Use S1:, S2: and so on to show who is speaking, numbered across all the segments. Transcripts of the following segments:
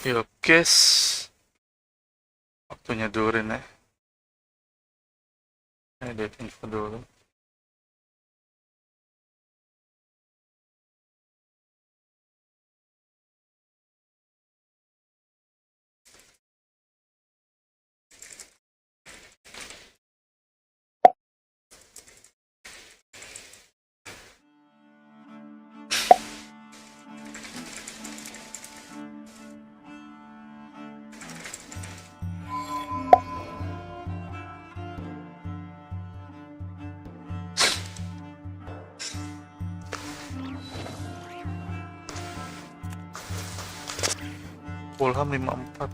S1: Yuk guys, waktunya Durin ya. Lihat info dulu. Fulham 54.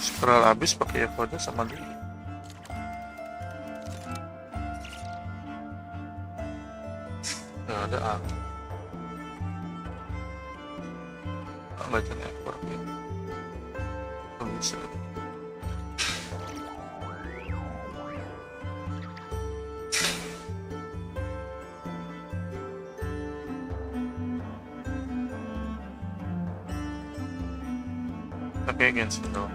S1: Scroll habis pakai kode sama dia. Nggak ada aku. Baca network ya. Bisa. Tapi against itu.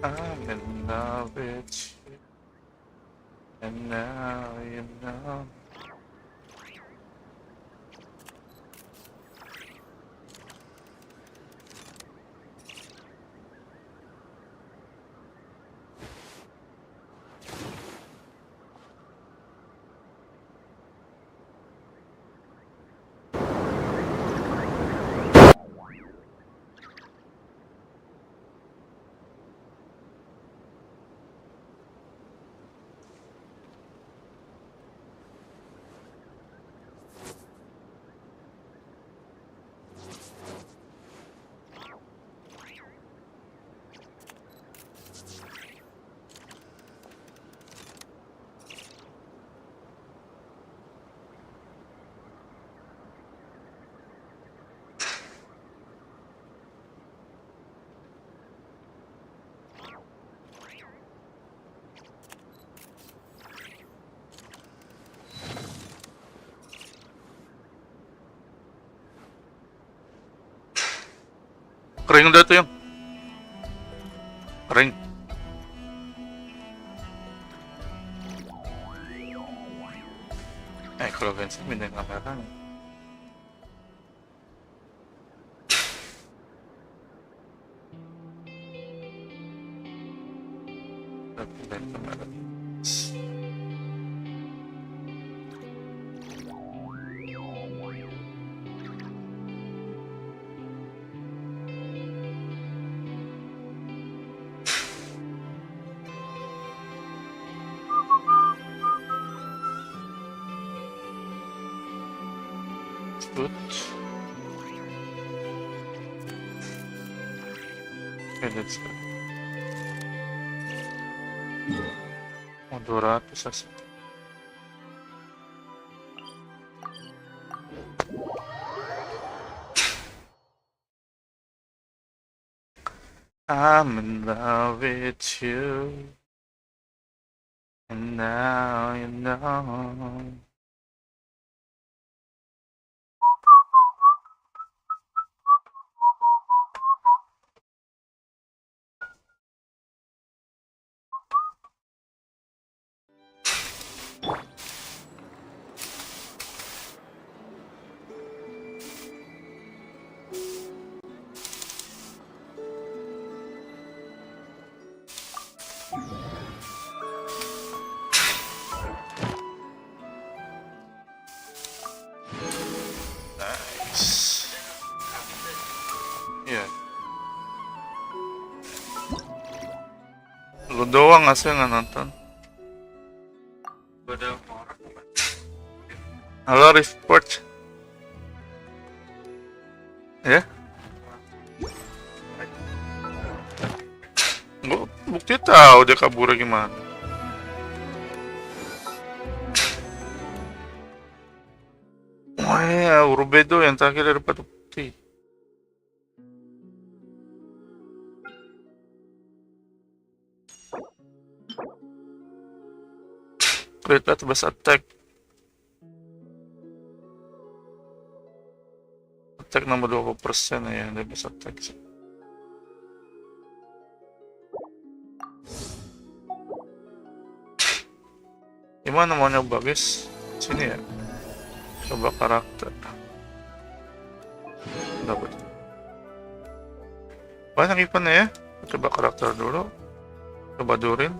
S1: I'm in love with you, and now you know. Kering udah tuh yang kering. Kalau Vincent pindahin kamera nih. Pindahin kamera. Good. Okay, let's go. Oh, 200 asik. I'm in love with you, and now you know. Lu doang asli nggak nonton. Halo report. Ya? tahu dia kabur gimana. Wah, ya, Urbedo yang terakhir dari batu putih. Great Battle Best Attack. Attack nambah 20% ya, dari Best Attack sih. Gimana mau nyoba guys? Sini ya. Coba karakter. Dapat. Banyak event ya. Coba karakter dulu. Coba Durin.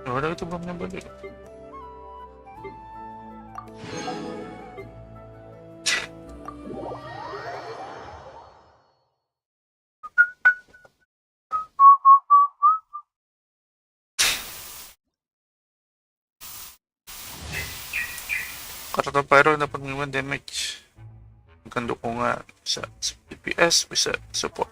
S1: Oh, udah itu belum nyoba juga. Karakter Pyro dapat menggunakan damage, bukan dukungan, bisa DPS, bisa support.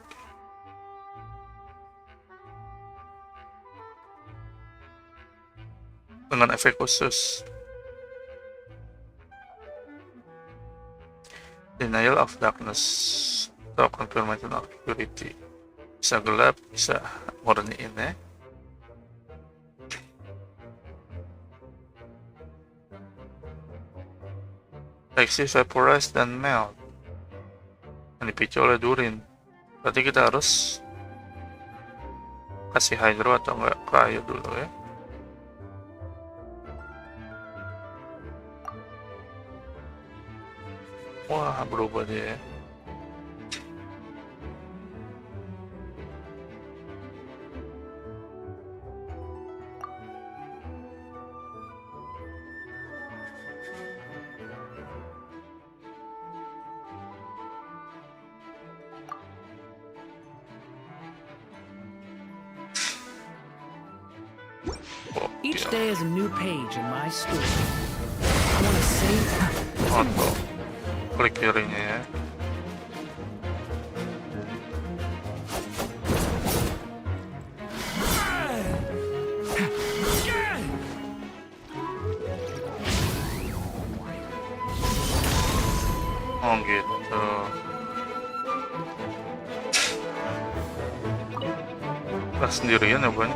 S1: Dengan efek khusus Denial of Darkness atau Confirmation of Purity, bisa gelap, bisa murniin ya. Reaksi Vaporize dan Melt yang dipicu oleh Durin. Berarti kita harus kasih Hydro atau enggak Cryo dulu ya. Wah, berubah dia ya.
S2: Each day is a new page in my story. I want to save.
S1: Atau klik kirinya ya. Oh gitu. Lah sendirian ya bukan?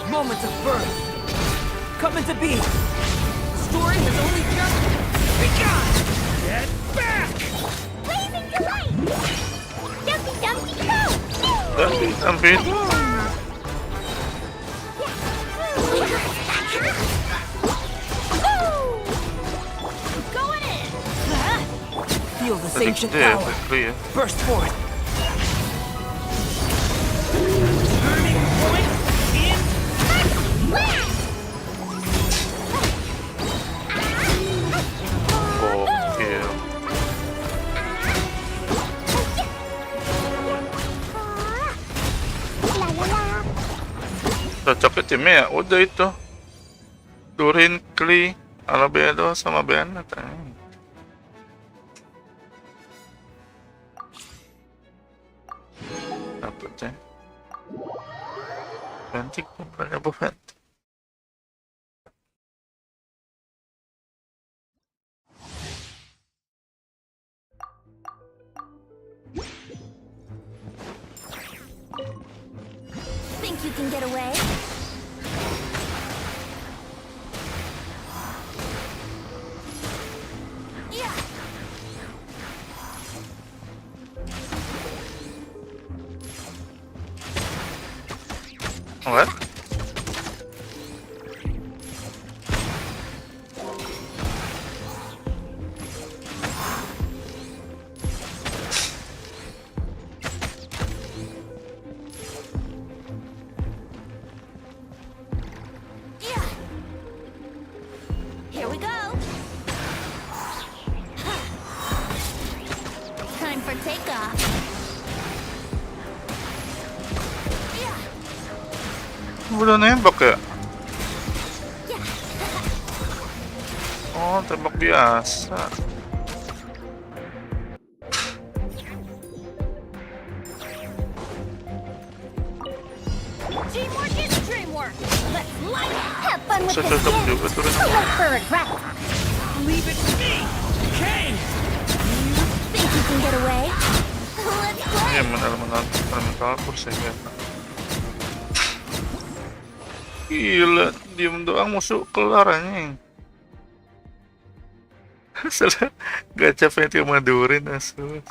S2: Moments of birth, coming to be. The story has only just begun. Get back!
S3: Blazing delight! Dumpy dumpy go!
S1: Dumpy.
S3: Going in!
S2: Feel the ancient
S1: There,
S2: power
S1: clear.
S2: burst forth. Turning point in.
S1: Gokil. Cocoknya timnya ya, udah itu Durin, Kli, Alabedo sama Bennett. Dapet ya. Cantik banyak buffet.
S3: Think you can get away? Yeah.
S1: What?
S3: take off.
S1: Udah nembak ya? Oh, tembak biasa.
S3: Teamwork is dreamwork. Let's light it. Have fun with
S1: Bisa
S3: this
S1: cocok
S3: gift.
S1: juga tuh.
S3: Look for regret.
S2: Leave it to me! Okay!
S3: Think you can get away? Let's play.
S1: Ini elemental kursi ya. Gila, diem doang musuh kelar anjing. Salah gacha pengen sama Durin asus.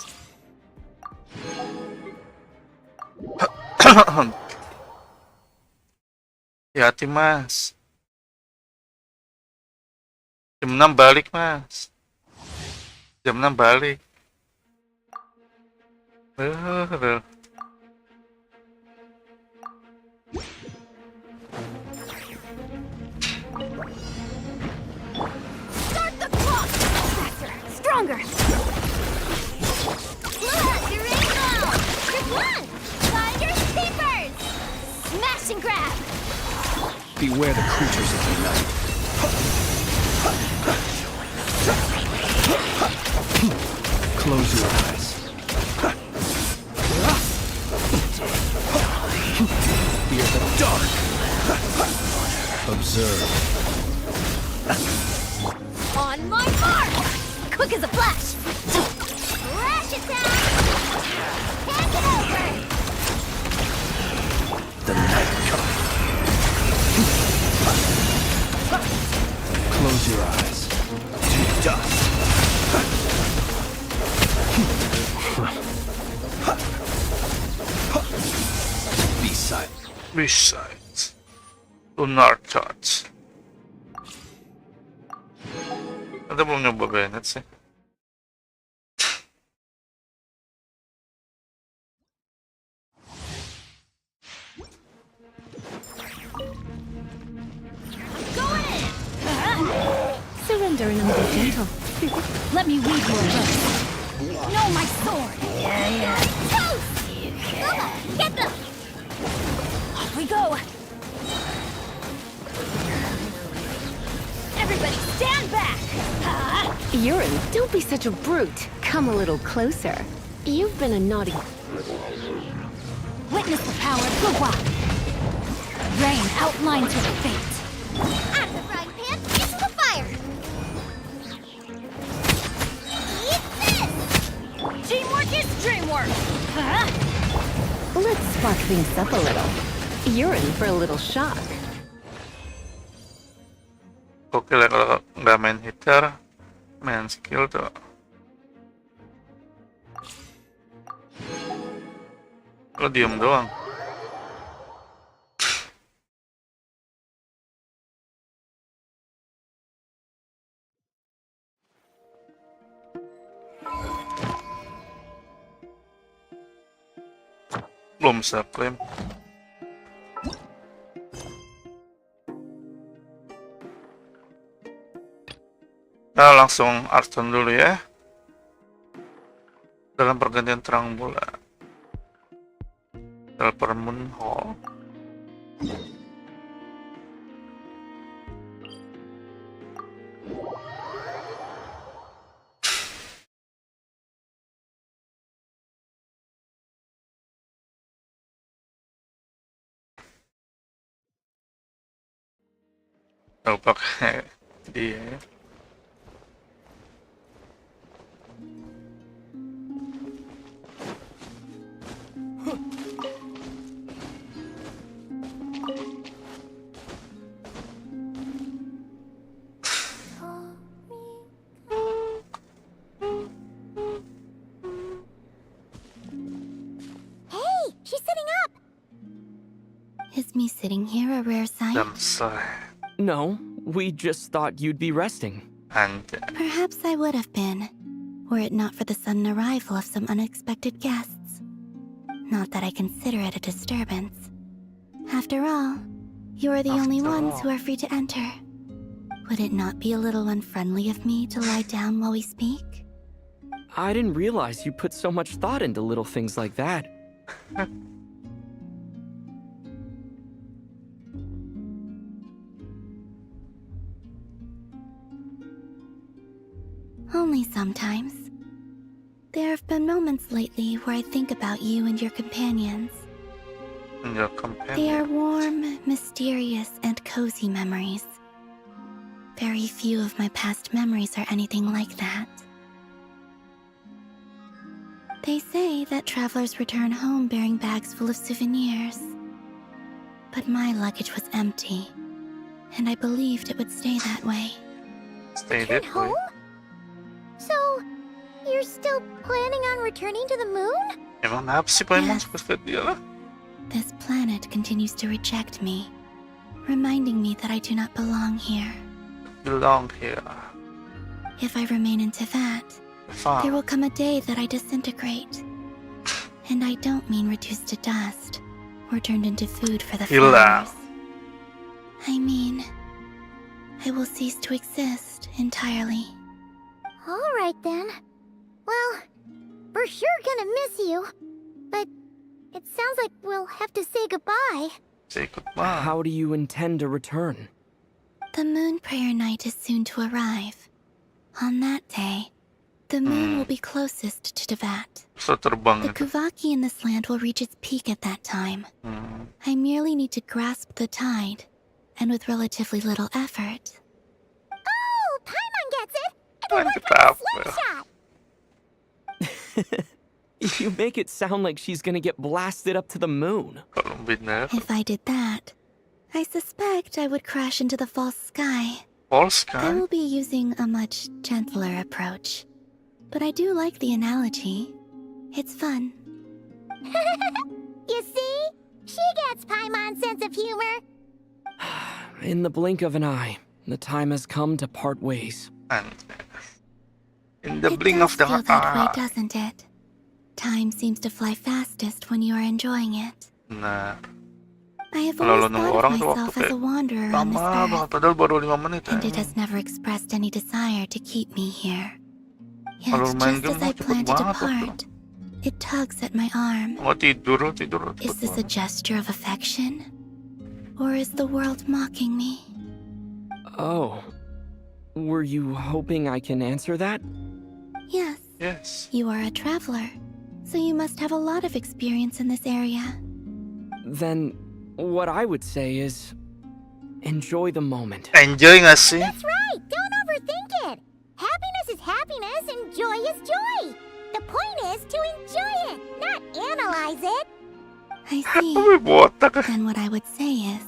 S1: Hati mas. Jam 6 balik mas. Jam 6 balik.
S3: Start the clock. Faster, stronger. Look, you're in now. You're one. Tigers, keepers. Smash and grab.
S2: Beware the creatures of the night. Close your eyes. Fear the dark. Observe.
S3: On my mark. Quick as a flash. Crash attack. Hand it over.
S2: The night comes. Close your eyes. To dust. Be silent.
S1: Besides, lunar touch. Ada belum nyoba Bennett sih.
S3: Surrender and I'll be gentle. Let me weave your rope. No, my sword. Yeah. Toast! Lupa, get them! Off we go. Everybody stand back!
S4: Durin, don't be such a brute. Come a little closer. You've been a naughty...
S3: Witness the power of lupa. Rain outlines your fate. Out of the frying pan, into the fire. Eat this! Teamwork is dreamwork.
S4: Let's spark things up a little. You're in for a little shock.
S1: Oke lah kalau nggak main hitter, main skill tuh. Lo diem doang. Belum bisa klaim. Nah, langsung Arton dulu ya. Dalam pergantian terang bulan. Telepon Moon Hall. Oh, pakai dia ya.
S3: Hey, she's sitting up.
S5: Is me sitting here a rare sight?
S1: Jam selesai.
S2: No, we just thought you'd be resting.
S1: Anjay.
S5: Perhaps I would have been, were it not for the sudden arrival of some unexpected guests. Not that I consider it a disturbance. After all, you are the only ones who are free to enter. Would it not be a little unfriendly of me to lie down while we speak?
S2: I didn't realize you put so much thought into little things like that.
S5: Only sometimes. There have been moments lately where I think about you and your companions.
S1: And your
S5: They
S1: companion.
S5: are warm, mysterious, and cozy memories. Very few of my past memories are anything like that. They say that travelers return home bearing bags full of souvenirs. But my luggage was empty, and I believed it would stay that way.
S1: Stay
S3: Return
S1: that way.
S3: home? So, you're still planning on returning to the moon?
S1: Emang kenapa sih Paimon
S5: Yes.
S1: suka dia lah?
S5: This planet continues to reject me, reminding me that I do not belong here.
S1: Belong here.
S5: If I remain in Teyvat,
S1: Far.
S5: there will come a day that I disintegrate. And I don't mean reduced to dust or turned into food for the
S1: Hilang.
S5: flowers. I mean, I will cease to exist entirely.
S3: Alright then. Well, we're sure gonna miss you. But it sounds like we'll have to say goodbye.
S1: Say goodbye.
S2: How do you intend to return?
S5: The moon prayer night is soon to arrive. On that day, the moon will be closest to Teyvat.
S1: So terbang
S5: The
S1: itu.
S5: Kuvaki in this land will reach its peak at that time.
S1: Hmm.
S5: I merely need to grasp the tide, and with relatively little effort.
S3: Oh, Paimon gets it!
S1: Paimon
S3: Everyone
S1: gets
S3: got a
S1: it, well.
S3: slingshot!
S2: You make it sound like she's gonna get blasted up to the moon.
S1: Kalau benar.
S5: If I did that, I suspect I would crash into the false sky.
S1: False
S5: I
S1: kan?
S5: will be using a much gentler approach. But I do like the analogy. It's fun.
S3: You see? She gets Paimon's sense of humor.
S2: In the blink of an eye, the time has come to part ways.
S1: And in the
S5: It
S1: blink
S5: does
S1: of the
S5: feel that way,
S1: eye.
S5: doesn't it? Time seems to fly fastest when you are enjoying it.
S1: Nah,
S5: I have
S1: kalau lo
S5: always
S1: nunggu
S5: thought of
S1: orang tuh waktu
S5: myself as
S1: kayak
S5: a wanderer on this
S1: lama banget,
S5: earth,
S1: padahal baru 5 menit
S5: and
S1: ya.
S5: it has never expressed any desire to keep me here. Yet,
S1: Kalau main
S5: just
S1: game
S5: as I
S1: mah cepet
S5: plan to
S1: banget waktu.
S5: depart, it tugs at my arm.
S1: Mau tidur
S5: Is
S1: cepet
S5: this a
S1: banget.
S5: gesture of affection? Or is the world mocking me?
S2: Oh. Were you hoping I can answer that?
S5: Yes,
S1: Yes.
S5: you are a traveler, so you must have a lot of experience in this area.
S2: Then, what I would say is, enjoy the moment.
S1: Enjoy nggak sih?
S3: That's right! Don't overthink it! Happiness is happiness and joy is joy! The point is to enjoy it, not analyze it!
S5: I see.
S1: Tapi botak.
S5: Then what I would say is,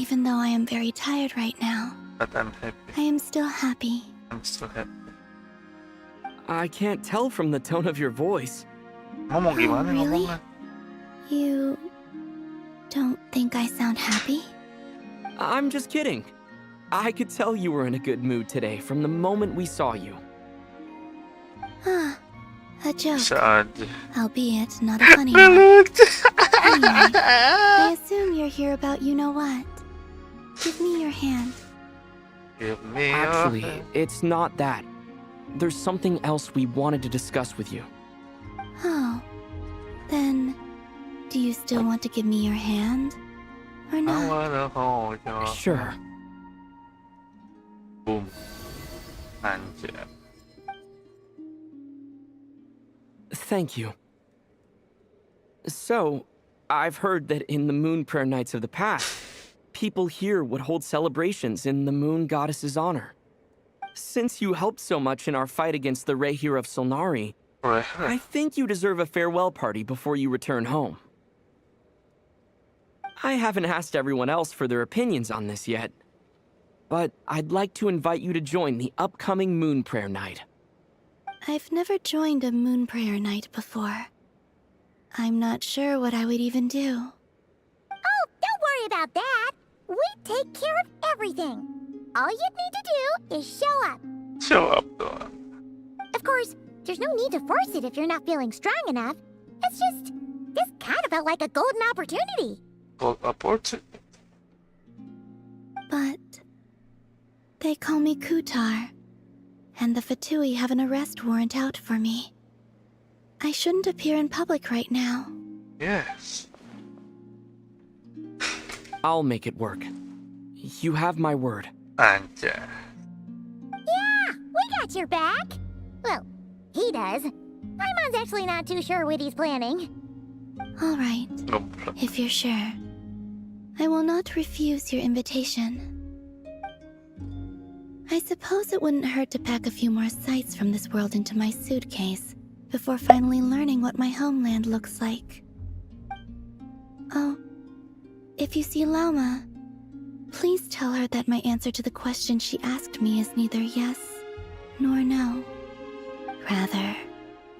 S5: even though I am very tired right now,
S1: But I'm happy.
S5: I am still happy.
S1: I'm still happy.
S2: I can't tell from the tone of your voice.
S1: Ngomong gimana
S5: really?
S1: ngomongnya?
S5: You don't think I sound happy?
S2: I'm just kidding. I could tell you were in a good mood today from the moment we saw you.
S5: Ah, a joke,
S1: Bisa aja.
S5: albeit not a funny one.
S1: Lucu.
S5: Anyway, I assume you're here about you know what. Give me your hand.
S1: Give me
S2: Actually,
S1: your hand.
S2: it's not that. There's something else we wanted to discuss with you.
S5: Oh, then do you still want to give me your hand? Or
S1: I
S5: not?
S1: wanna hold your
S2: Sure.
S1: Boom. Anjir.
S2: Thank you. So, I've heard that in the moon prayer nights of the past, people here would hold celebrations in the moon goddess's honor. Since you helped so much in our fight against the Rehir of Solnari, I think you deserve a farewell party before you return home. I haven't asked everyone else for their opinions on this yet, but I'd like to invite you to join the upcoming moon prayer night.
S5: I've never joined a moon prayer night before. I'm not sure what I would even do.
S3: Oh, don't worry about that! We take care of everything! All you'd need to do is show up.
S1: Show up doang.
S3: Of course, there's no need to force it if you're not feeling strong enough. It's just, this kind of felt like a golden opportunity.
S1: Gold opportunity.
S5: But they call me Kutar, And the Fatui have an arrest warrant out for me. I shouldn't appear in public right now.
S1: Yes.
S2: I'll make it work. You have my word.
S1: Anjay.
S3: Yeah, we got your back. Well, he does. Paimon's actually not too sure what he's planning.
S5: All right,
S1: No problem.
S5: if you're sure. I will not refuse your invitation. I suppose it wouldn't hurt to pack a few more sights from this world into my suitcase before finally learning what my homeland looks like. Oh, if you see Lauma, please tell her that my answer to the question she asked me is neither yes nor no. Rather,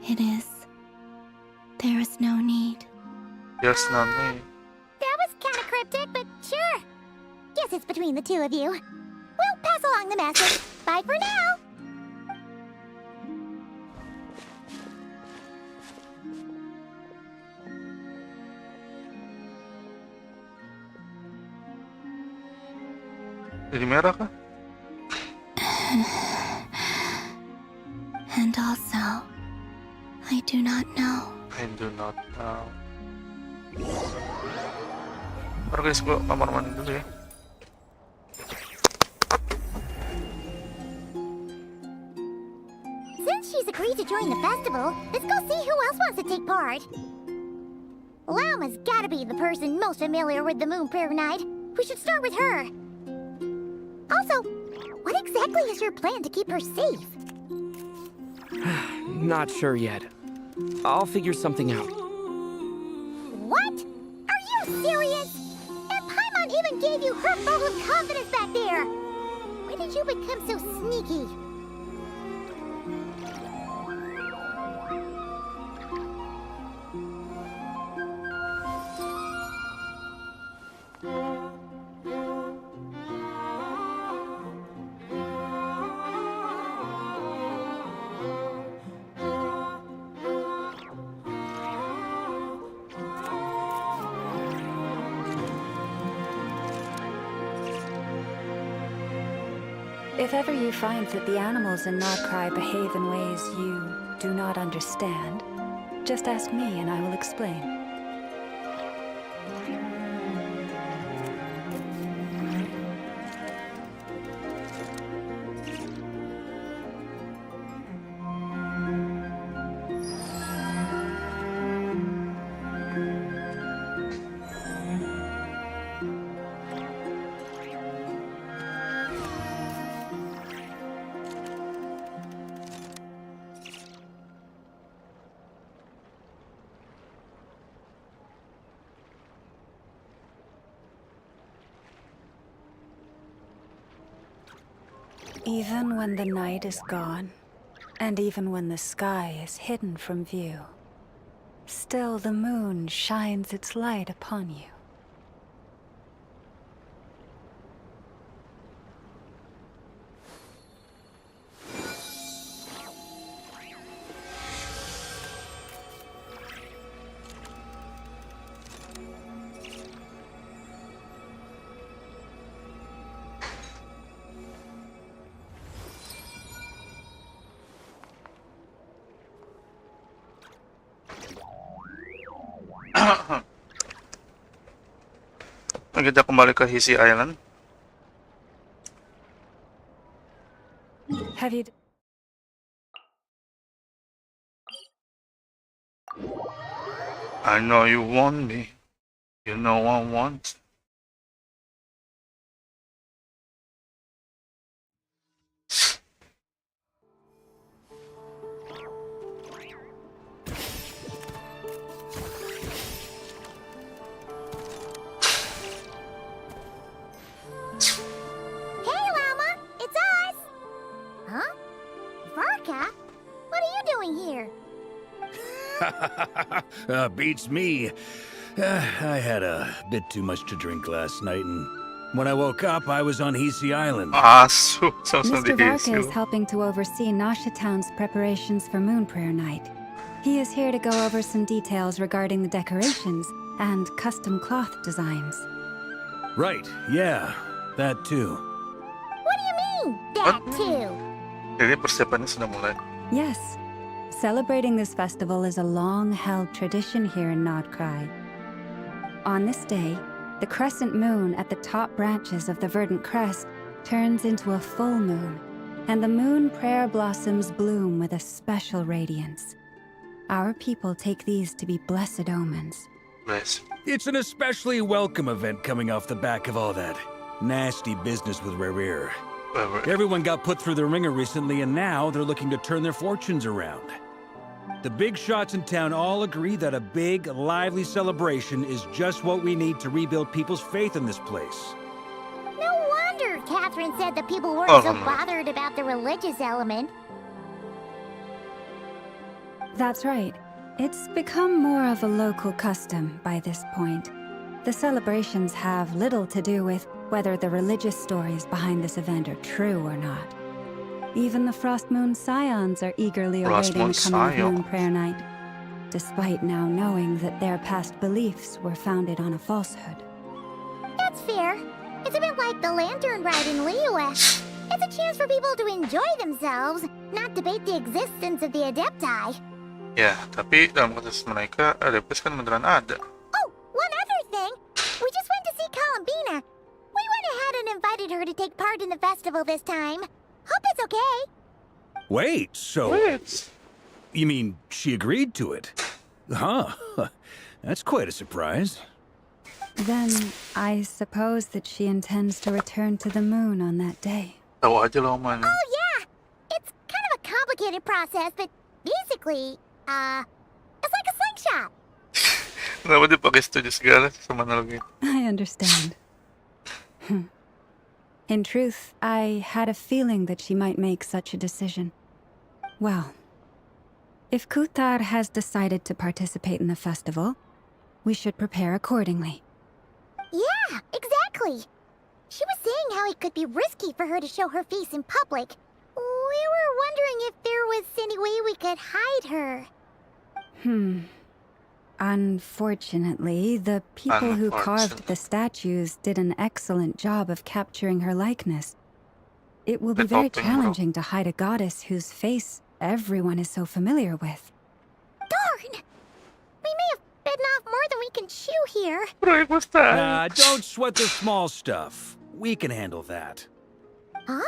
S5: it is. There is no need.
S1: Yes, not me.
S3: That was kind of cryptic, but sure. Guess it's between the two of you. We'll pass along the message. Bye for now.
S1: Jadi merah kah?
S5: And also, I do not know.
S1: I do not know. Ntar guys, gua kamar mandi dulu ya.
S3: Since she's agreed to join the festival, let's go see who else wants to take part. Lauma's gotta be the person most familiar with the Moon Prayer Night. We should start with her. Also, what exactly is your plan to keep her safe?
S2: Not sure yet. I'll figure something out.
S3: What? Are you serious? And Paimon even gave you her vote of confidence back there. When did you become so sneaky?
S6: If ever you find that the animals in Nod-Krai behave in ways you do not understand, just ask me and I will explain. Even when the night is gone, and even when the sky is hidden from view, still the moon shines its light upon you.
S1: Kita kembali ke Hisi Island.
S6: Have you...
S1: I know you want me. You know I want.
S3: Hey, Lauma! It's us! Huh? Varka? What are you doing here?
S7: Beats me. I had a bit too much to drink last night, and when I woke up, I was on Hisi Island.
S1: Asu,
S6: Mr. Varka is helping to oversee Nasha Town's preparations for Moon Prayer Night. He is here to go over some details regarding the decorations and custom cloth designs.
S7: Right, yeah, that too.
S3: What do you mean, that too?
S1: Jadi persiapannya sudah mulai.
S6: Yes. Celebrating this festival is a long-held tradition here in Nod-Krai. On this day, the crescent moon at the top branches of the verdant crest turns into a full moon, and the moon prayer blossoms bloom with a special radiance. Our people take these to be blessed omens.
S1: Bless.
S7: It's an especially welcome event coming off the back of all that nasty business with Rare. Everyone got put through the ringer recently, and now they're looking to turn their fortunes around. The big shots in town all agree that a big, lively celebration is just what we need to rebuild people's faith in this place.
S3: No wonder Catherine said that people weren't so bothered about the religious element.
S6: That's right. It's become more of a local custom by this point. The celebrations have little to do with whether the religious stories behind this event are true or not. Even the Frost Moon Scions are eagerly awaiting the coming of Moon Prayer Night, despite now knowing that their past beliefs were founded on a falsehood.
S3: That's fair. It's a bit like the lantern ride in Liyue. It's a chance for people to enjoy themselves, not debate the existence of the Adepti.
S1: Ya, tapi dalam konteks mereka, Adeptus kan beneran ada.
S3: Oh, one other thing. We just went to see Columbina. We went ahead and invited her to take part in the festival this time. Hope it's okay.
S7: Wait, so...
S1: Wait.
S7: You mean she agreed to it? Huh. That's quite a surprise.
S6: Then, I suppose that she intends to return to the moon on that day.
S1: Tahu aja lo man.
S3: Oh, yeah. It's kind of a complicated process, but basically, it's like a slingshot.
S1: Kenapa dia pakai setuju segala sama analogi?
S6: I understand. In truth, I had a feeling that she might make such a decision. Well, if Kutar has decided to participate in the festival, we should prepare accordingly.
S3: Yeah, exactly. She was saying how it could be risky for her to show her face in public. We were wondering if there was any way we could hide her.
S6: Unfortunately, the people who carved the statues did an excellent job of capturing her likeness. It will be very challenging to hide a goddess whose face everyone is so familiar with.
S3: Darn! We may have bitten off more than we can chew here.
S1: Proyek mustahil.
S7: Don't sweat the small stuff. We can handle that.
S3: Huh?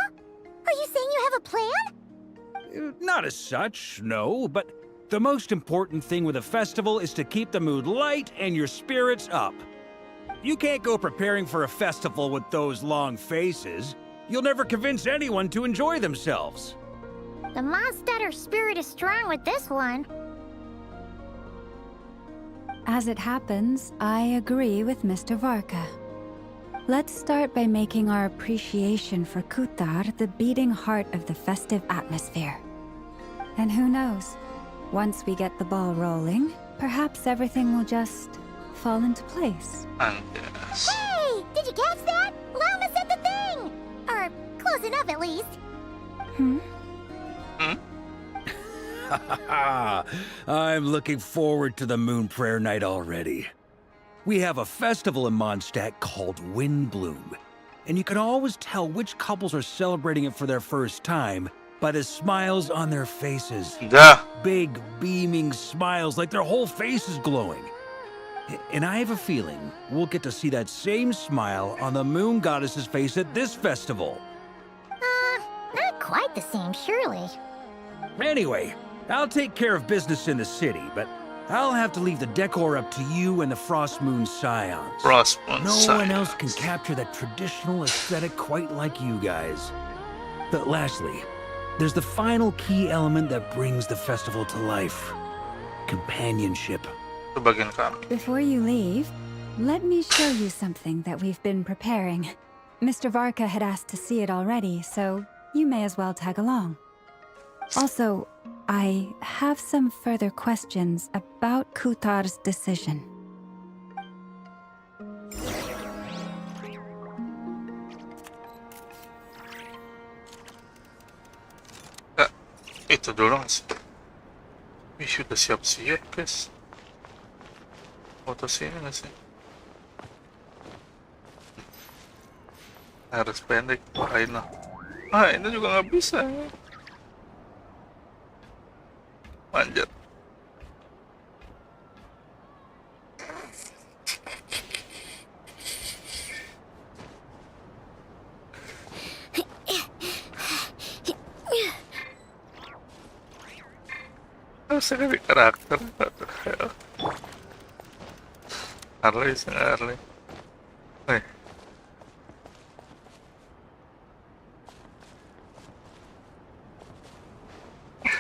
S3: Are you saying you have a plan?
S7: Not as such, no, but the most important thing with a festival is to keep the mood light and your spirits up. You can't go preparing for a festival with those long faces. You'll never convince anyone to enjoy themselves.
S3: The Mondstatter spirit is strong with this one.
S6: As it happens, I agree with Mr. Varka. Let's start by making our appreciation for Kutar the beating heart of the festive atmosphere. And who knows, once we get the ball rolling, perhaps everything will just fall into place.
S1: Anjas.
S3: Hey! Did you catch that? Lama said the thing! Or close enough at least.
S7: I'm looking forward to the Moon Prayer Night already. We have a festival in Mondstadt called Windbloom, and you can always tell which couples are celebrating it for their first time by the smiles on their faces.
S1: Dah.
S7: Big, beaming smiles like their whole face is glowing. And I have a feeling we'll get to see that same smile on the Moon Goddess's face at this festival.
S3: Not quite the same, surely.
S7: Anyway, I'll take care of business in the city, but I'll have to leave the decor up to you and the Frost Moon Scions.
S1: Frost Moon
S7: No one else can capture that traditional aesthetic quite like you guys. But lastly, there's the final key element that brings the festival to life. Companionship.
S1: Itu bagian kami.
S6: Before you leave, let me show you something that we've been preparing. Mr. Varka had asked to see it already, so you may as well tag along. Also, I have some further questions about Kutar's decision.
S1: Itu dulu sih. Wih, sudah siap-siap, guys. Foto sini nggak sih? Harus pendek. Ini juga nggak bisa. Manjat. Sekali karakter. Harley, Harley.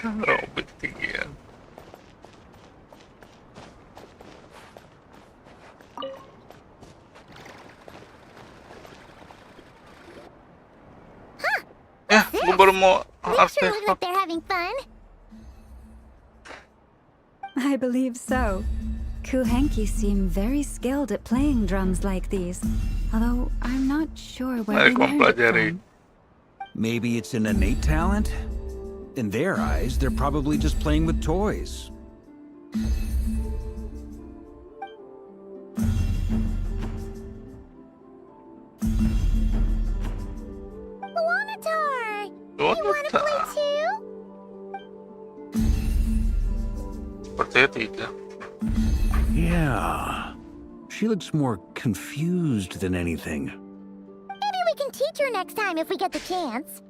S1: Robot tinggian. Ya, gue baru mau
S3: They sure look like they're having fun.
S6: I believe so. Kuhenki seem very skilled at playing drums like these, although I'm not sure where they learned it from.
S7: Maybe it's an innate talent? In their eyes, they're probably just playing with toys.
S3: Luanatar! You wanna play too?
S1: Sepertinya tidak.
S7: Yeah. She looks more confused than anything.
S3: Maybe we can teach her next time if we get the chance.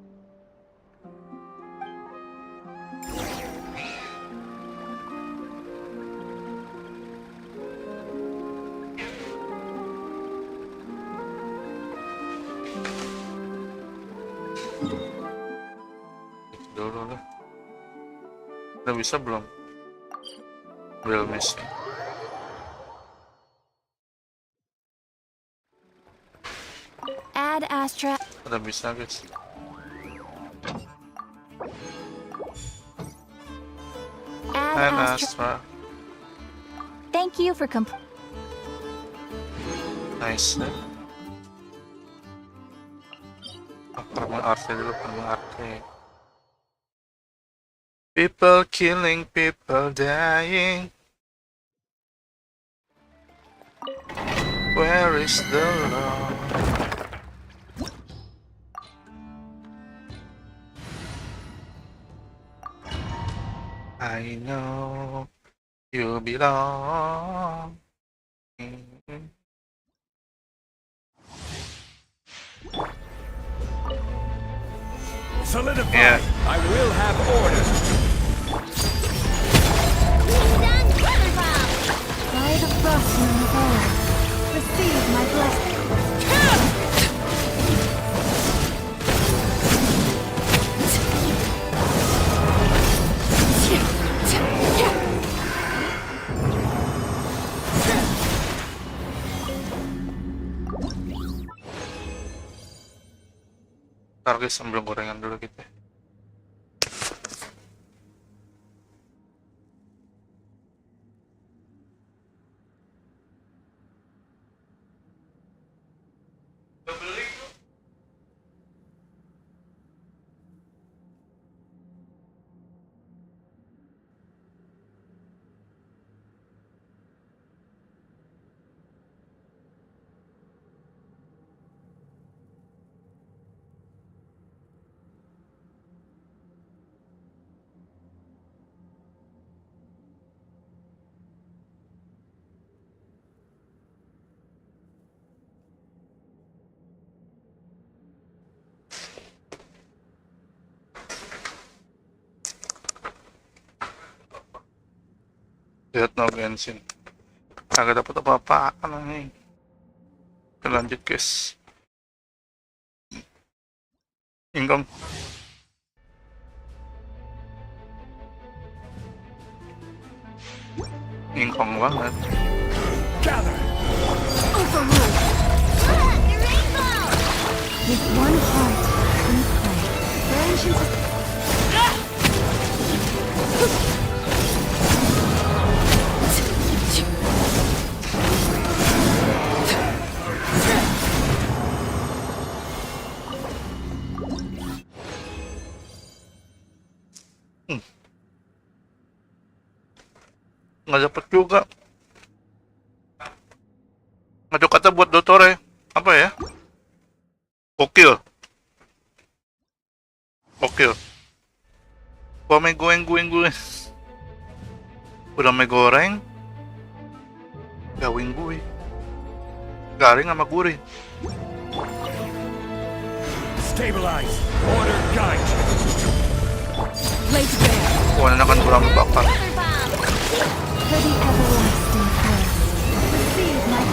S1: Dulu lah. Udah bisa belum? Real mission.
S3: Add Astra.
S1: Udah bisa guys.
S3: Add Astra.
S1: Astra.
S3: Thank you for
S1: Nice. Permen arte dulu, permen arte. People killing, people dying. Where is the love? I know you belong.
S7: Solidify!
S1: Yeah.
S7: I will have orders!
S6: By the frostman of old, receive my blessing.
S1: Ntar guys, sambil gorengan dulu gitu. Lihat no bensin. Kagak dapat apa-apaan nih. Oke, lanjut guys. Ingkong. Ingkong banget.
S6: With one heart, we play. For ancient
S1: Nggak dapet juga. Ngadu kata buat Dotore. Apa ya? Kokil. Kokil. Komen gue. Udah may goreng. Gawing gue. Garing sama gurih.
S7: Stabilize. Order guide.
S6: Lay to bear.
S1: Kuha na kan kurang bakar.
S5: For the everlasting curse, receive my...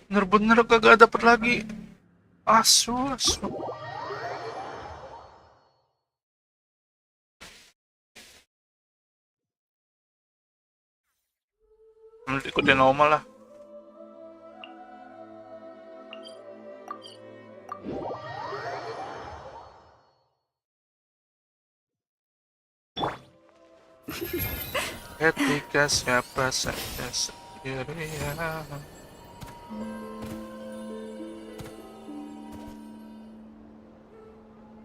S1: Bener-bener kagak dapet lagi. Asu. Ikutin normal lah. Ketika siapa saja sendirian.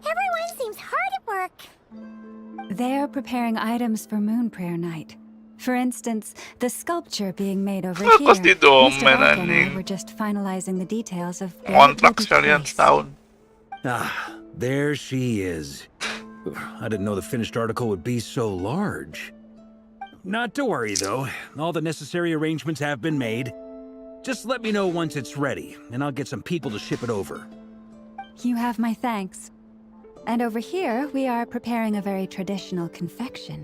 S3: Everyone seems hard at work.
S6: They're preparing items for Moon Prayer Night. For instance, the sculpture being made over here.
S1: Tapos dito,
S6: Mr.
S1: may
S6: Barker and I
S1: naning
S6: were just finalizing the details of where it will
S1: contract
S6: be
S1: siya yan
S6: placed.
S1: sa taon.
S7: Ah, there she is. I didn't know the finished article would be so large. Not to worry, though. All the necessary arrangements have been made. Just let me know once it's ready, and I'll get some people to ship it over.
S6: You have my thanks. And over here, we are preparing a very traditional confection.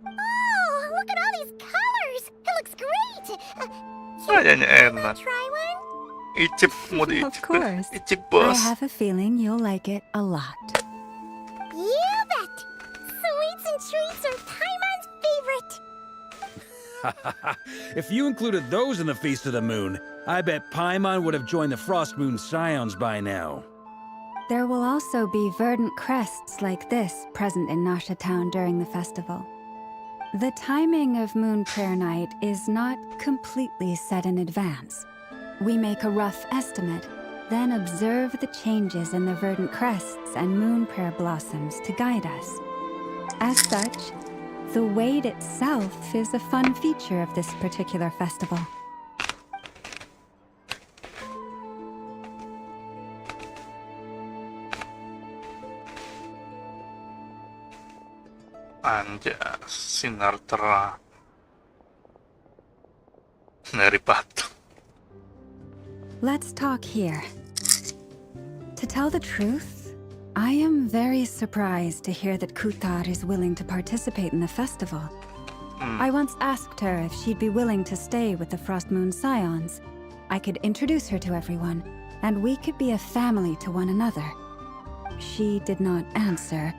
S3: Oh, look at all these colors. It looks great.
S1: Ayan niya,
S3: Can I
S1: Erna.
S3: try one?
S1: Ichip mo di
S6: Of
S1: ichip.
S6: course.
S1: Ichip
S6: I
S1: boss.
S6: have a feeling you'll like it a lot.
S3: You bet. Sweets and treats are Paimon's favorite.
S7: If you included those in the Feast of the Moon, I bet Paimon would have joined the Frost Moon Scions by now.
S6: There will also be verdant crests like this present in Nasha Town during the festival. The timing of Moon Prayer Night is not completely set in advance. We make a rough estimate, then observe the changes in the verdant crests and moon prayer blossoms to guide us. As such, the wait itself is a fun feature of this particular festival.
S1: Anjas, sinar terang. Dari batu.
S6: Let's talk here. To tell the truth, I am very surprised to hear that Kutar is willing to participate in the festival. I once asked her if she'd be willing to stay with the Frost Moon Scions. I could introduce her to everyone, and we could be a family to one another. She did not answer,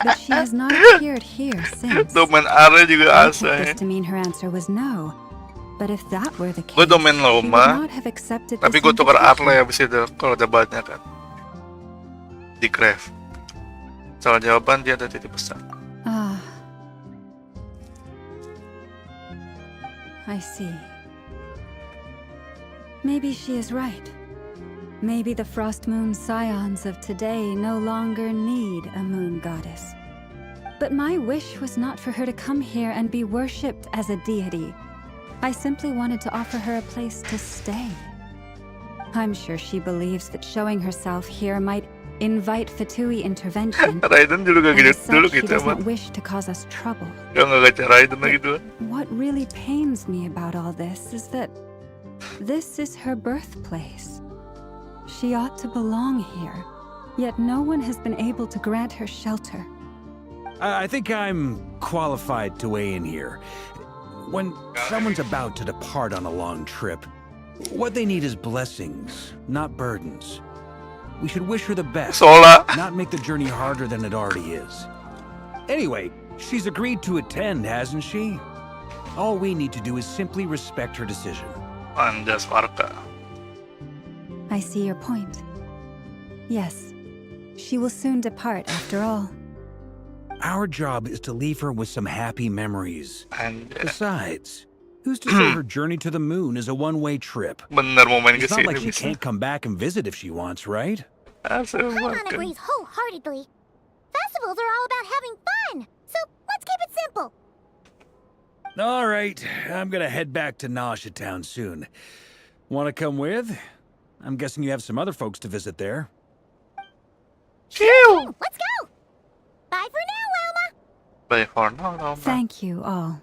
S6: but she has not appeared here since.
S1: Domain Ara juga
S6: I
S1: asa
S6: took
S1: eh.
S6: this to mean her answer was no. But if that were the case,
S1: Gue domain
S6: she would
S1: Loma,
S6: not have accepted
S1: tapi
S6: this
S1: gue tukar
S6: invitation.
S1: Arle abis itu kalau ada banyak kan. Di craft. Soal jawaban dia ada titip pesan.
S6: Ah. I see. Maybe she is right. Maybe the Frost Moon Scions of today no longer need a moon goddess. But my wish was not for her to come here and be worshipped as a deity. I simply wanted to offer her a place to stay. I'm sure she believes that showing herself here might invite Fatui intervention.
S1: Raiden dulu gak
S6: And
S1: gitu,
S6: as
S1: dulu
S6: such, she
S1: gitu
S6: does
S1: emang.
S6: not wish to cause us trouble.
S1: Dia gak gacha Raiden lagi dulu.
S6: What really pains me about all this is that this is her birthplace. She ought to belong here, yet no one has been able to grant her shelter.
S7: I think I'm qualified to weigh in here. When someone's about to depart on a long trip, what they need is blessings, not burdens. We should wish her the best,
S1: Sola.
S7: not make the journey harder than it already is. Anyway, she's agreed to attend, hasn't she? All we need to do is simply respect her decision.
S1: Anjas Warka.
S6: I see your point. Yes, she will soon depart after all.
S7: Our job is to leave her with some happy memories.
S1: Anjas.
S7: Besides, who's to say her journey to the moon is a one-way trip?
S1: Bener mau main
S7: It's not
S1: kesini
S7: like she
S1: bisa.
S7: can't come back and visit if she wants, right?
S3: Paimon agrees wholeheartedly. Festivals are all about having fun, so let's keep it simple.
S7: All right, I'm gonna head back to Nausea Town soon. Want to come with? I'm guessing you have some other folks to visit there.
S1: Phew!
S3: Let's go! Bye for now, Wilma!
S1: Bye for now, Wilma.
S6: Thank you all.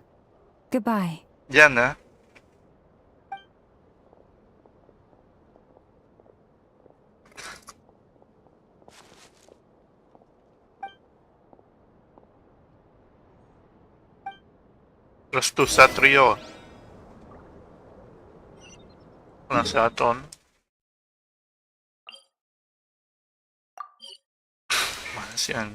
S6: Goodbye.
S1: Yan na. Plus 2 sa trio. Ano sa aton? Mas yan.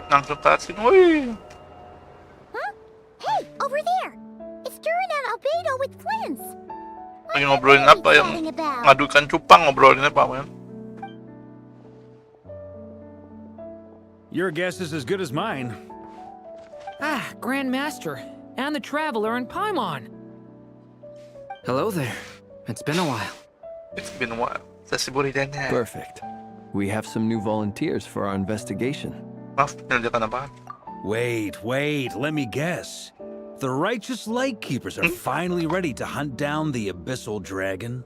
S1: Nang cutscene. Uy!
S3: Huh? Hey, over there! It's Durin and Albedo with twins!
S1: Ay, ngobrolin na pa yung ngadukan cupang, ngobrolin na pa mo yun.
S7: Your guess is as good as mine.
S8: Ah, Grandmaster, and the Traveler and Paimon.
S2: Hello there. It's been a while.
S1: It's been a while. Sa Siburitan niya.
S9: Perfect. We have some new volunteers for our investigation.
S1: Maf, nandiyan ka na ba?
S7: Wait, let me guess. The righteous Lightkeepers are finally ready to hunt down the Abyssal Dragon?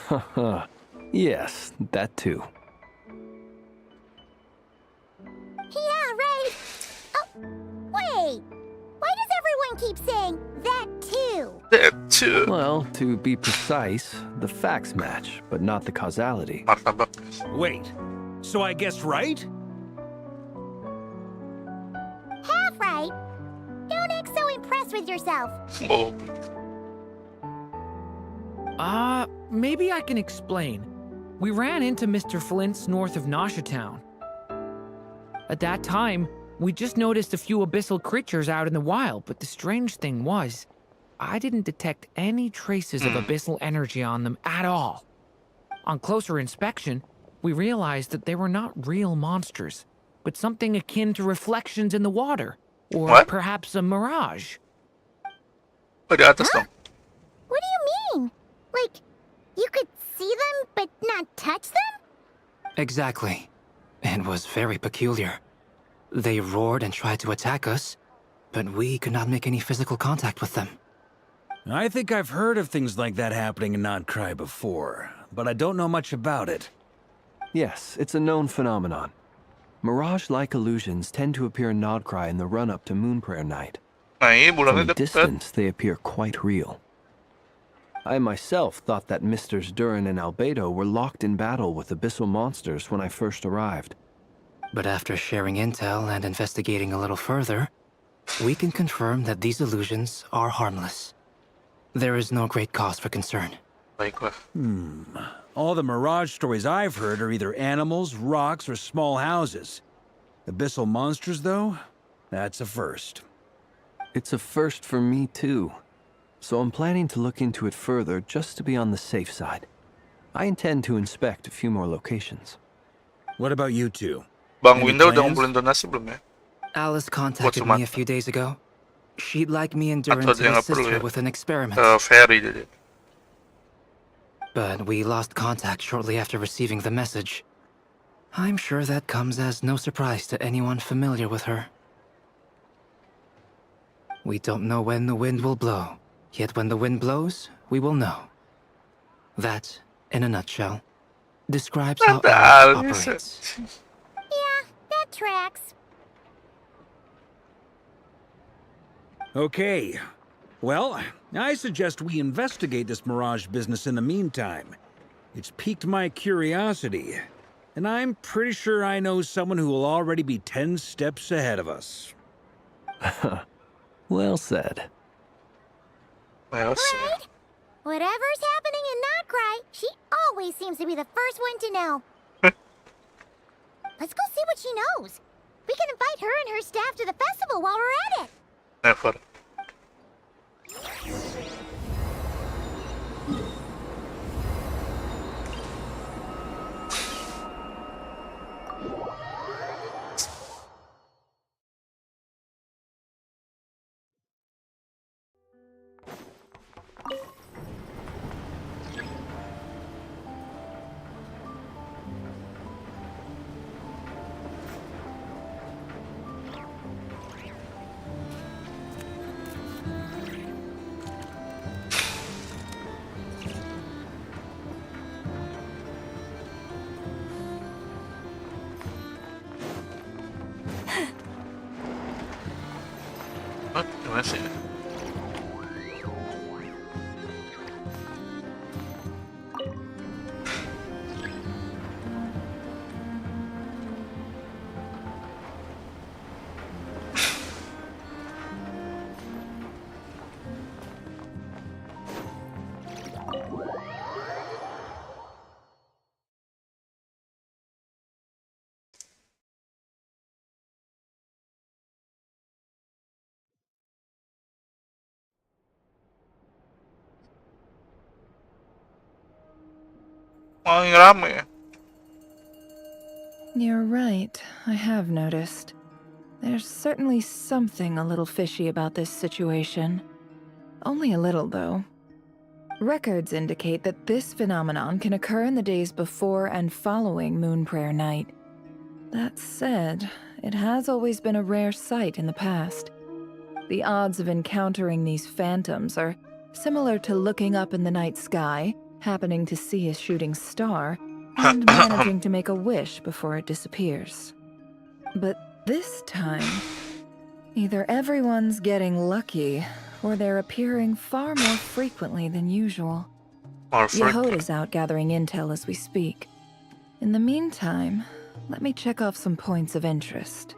S9: Haha. Yes, that too.
S3: Yeah, right! Oh, wait! Why does everyone keep saying that too?
S1: That too.
S9: Well, to be precise, the facts match, but not the causality.
S1: Martabak.
S7: Wait, so I guessed right?
S3: Half right. Don't act so impressed with yourself.
S1: Oh.
S8: Maybe I can explain. We ran into Mr. Flint's north of Nausea Town. At that time, we just noticed a few abyssal creatures out in the wild, but the strange thing was, I didn't detect any traces of abyssal energy on them at all. On closer inspection, we realized that they were not real monsters, but something akin to reflections in the water, or
S1: What?
S8: perhaps a mirage.
S1: Pwede atas lang.
S3: What do you mean? Like, you could see them but not touch them?
S2: Exactly. It was very peculiar. They roared and tried to attack us, but we could not make any physical contact with them.
S7: I think I've heard of things like that happening in Nod-Krai before, but I don't know much about it.
S9: Yes, it's a known phenomenon. Mirage-like illusions tend to appear in Nod-Krai in the run-up to Moon Prayer Night.
S1: Ay, bulan
S9: From
S1: na
S9: a
S1: dapat.
S9: distance, they appear quite real. I myself thought that Misters Durin and Albedo were locked in battle with abyssal monsters when I first arrived.
S2: But after sharing intel and investigating a little further, we can confirm that these illusions are harmless. There is no great cause for concern.
S1: Baik lah.
S7: All the Mirage stories I've heard are either animals, rocks, or small houses. Abyssal monsters, though? That's a first.
S9: It's a first for me, too. So I'm planning to look into it further just to be on the safe side. I intend to inspect a few more locations.
S7: What about you two?
S1: Bang
S7: Any
S1: window daw
S7: plans?
S1: bulan doon na si Bloom eh.
S2: Alice
S1: What's
S2: contacted
S1: the
S2: me
S1: matter?
S2: a few days ago. She'd like me and Durin
S1: thought
S2: to
S1: they were
S2: assist her
S1: approved.
S2: with an experiment.
S1: Ferry did it.
S2: But we lost contact shortly after receiving the message. I'm sure that comes as no surprise to anyone familiar with her. We don't know when the wind will blow, yet when the wind blows, we will know. That, in a nutshell, describes how Alice operates.
S3: Yeah, that tracks.
S7: Okay. Well, I suggest we investigate this Mirage business in the meantime. It's piqued my curiosity, and I'm pretty sure I know someone who will already be 10 steps ahead of us.
S9: Well said.
S1: Well,
S3: Right? Whatever's happening in Nod-Krai, she always seems to be the first one to know. Let's go see what she knows. We can invite her and her staff to the festival while we're at it.
S1: never. Gimana sih? Oh, yang rame.
S10: You're right, I have noticed. There's certainly something a little fishy about this situation. Only a little, though. Records indicate that this phenomenon can occur in the days before and following Moon Prayer Night. That said, it has always been a rare sight in the past. The odds of encountering these phantoms are similar to looking up in the night sky, happening to see a shooting star, and managing to make a wish before it disappears. But this time, either everyone's getting lucky, or they're appearing far more frequently than usual. Yehoda's out gathering intel as we speak. In the meantime, let me check off some points of interest.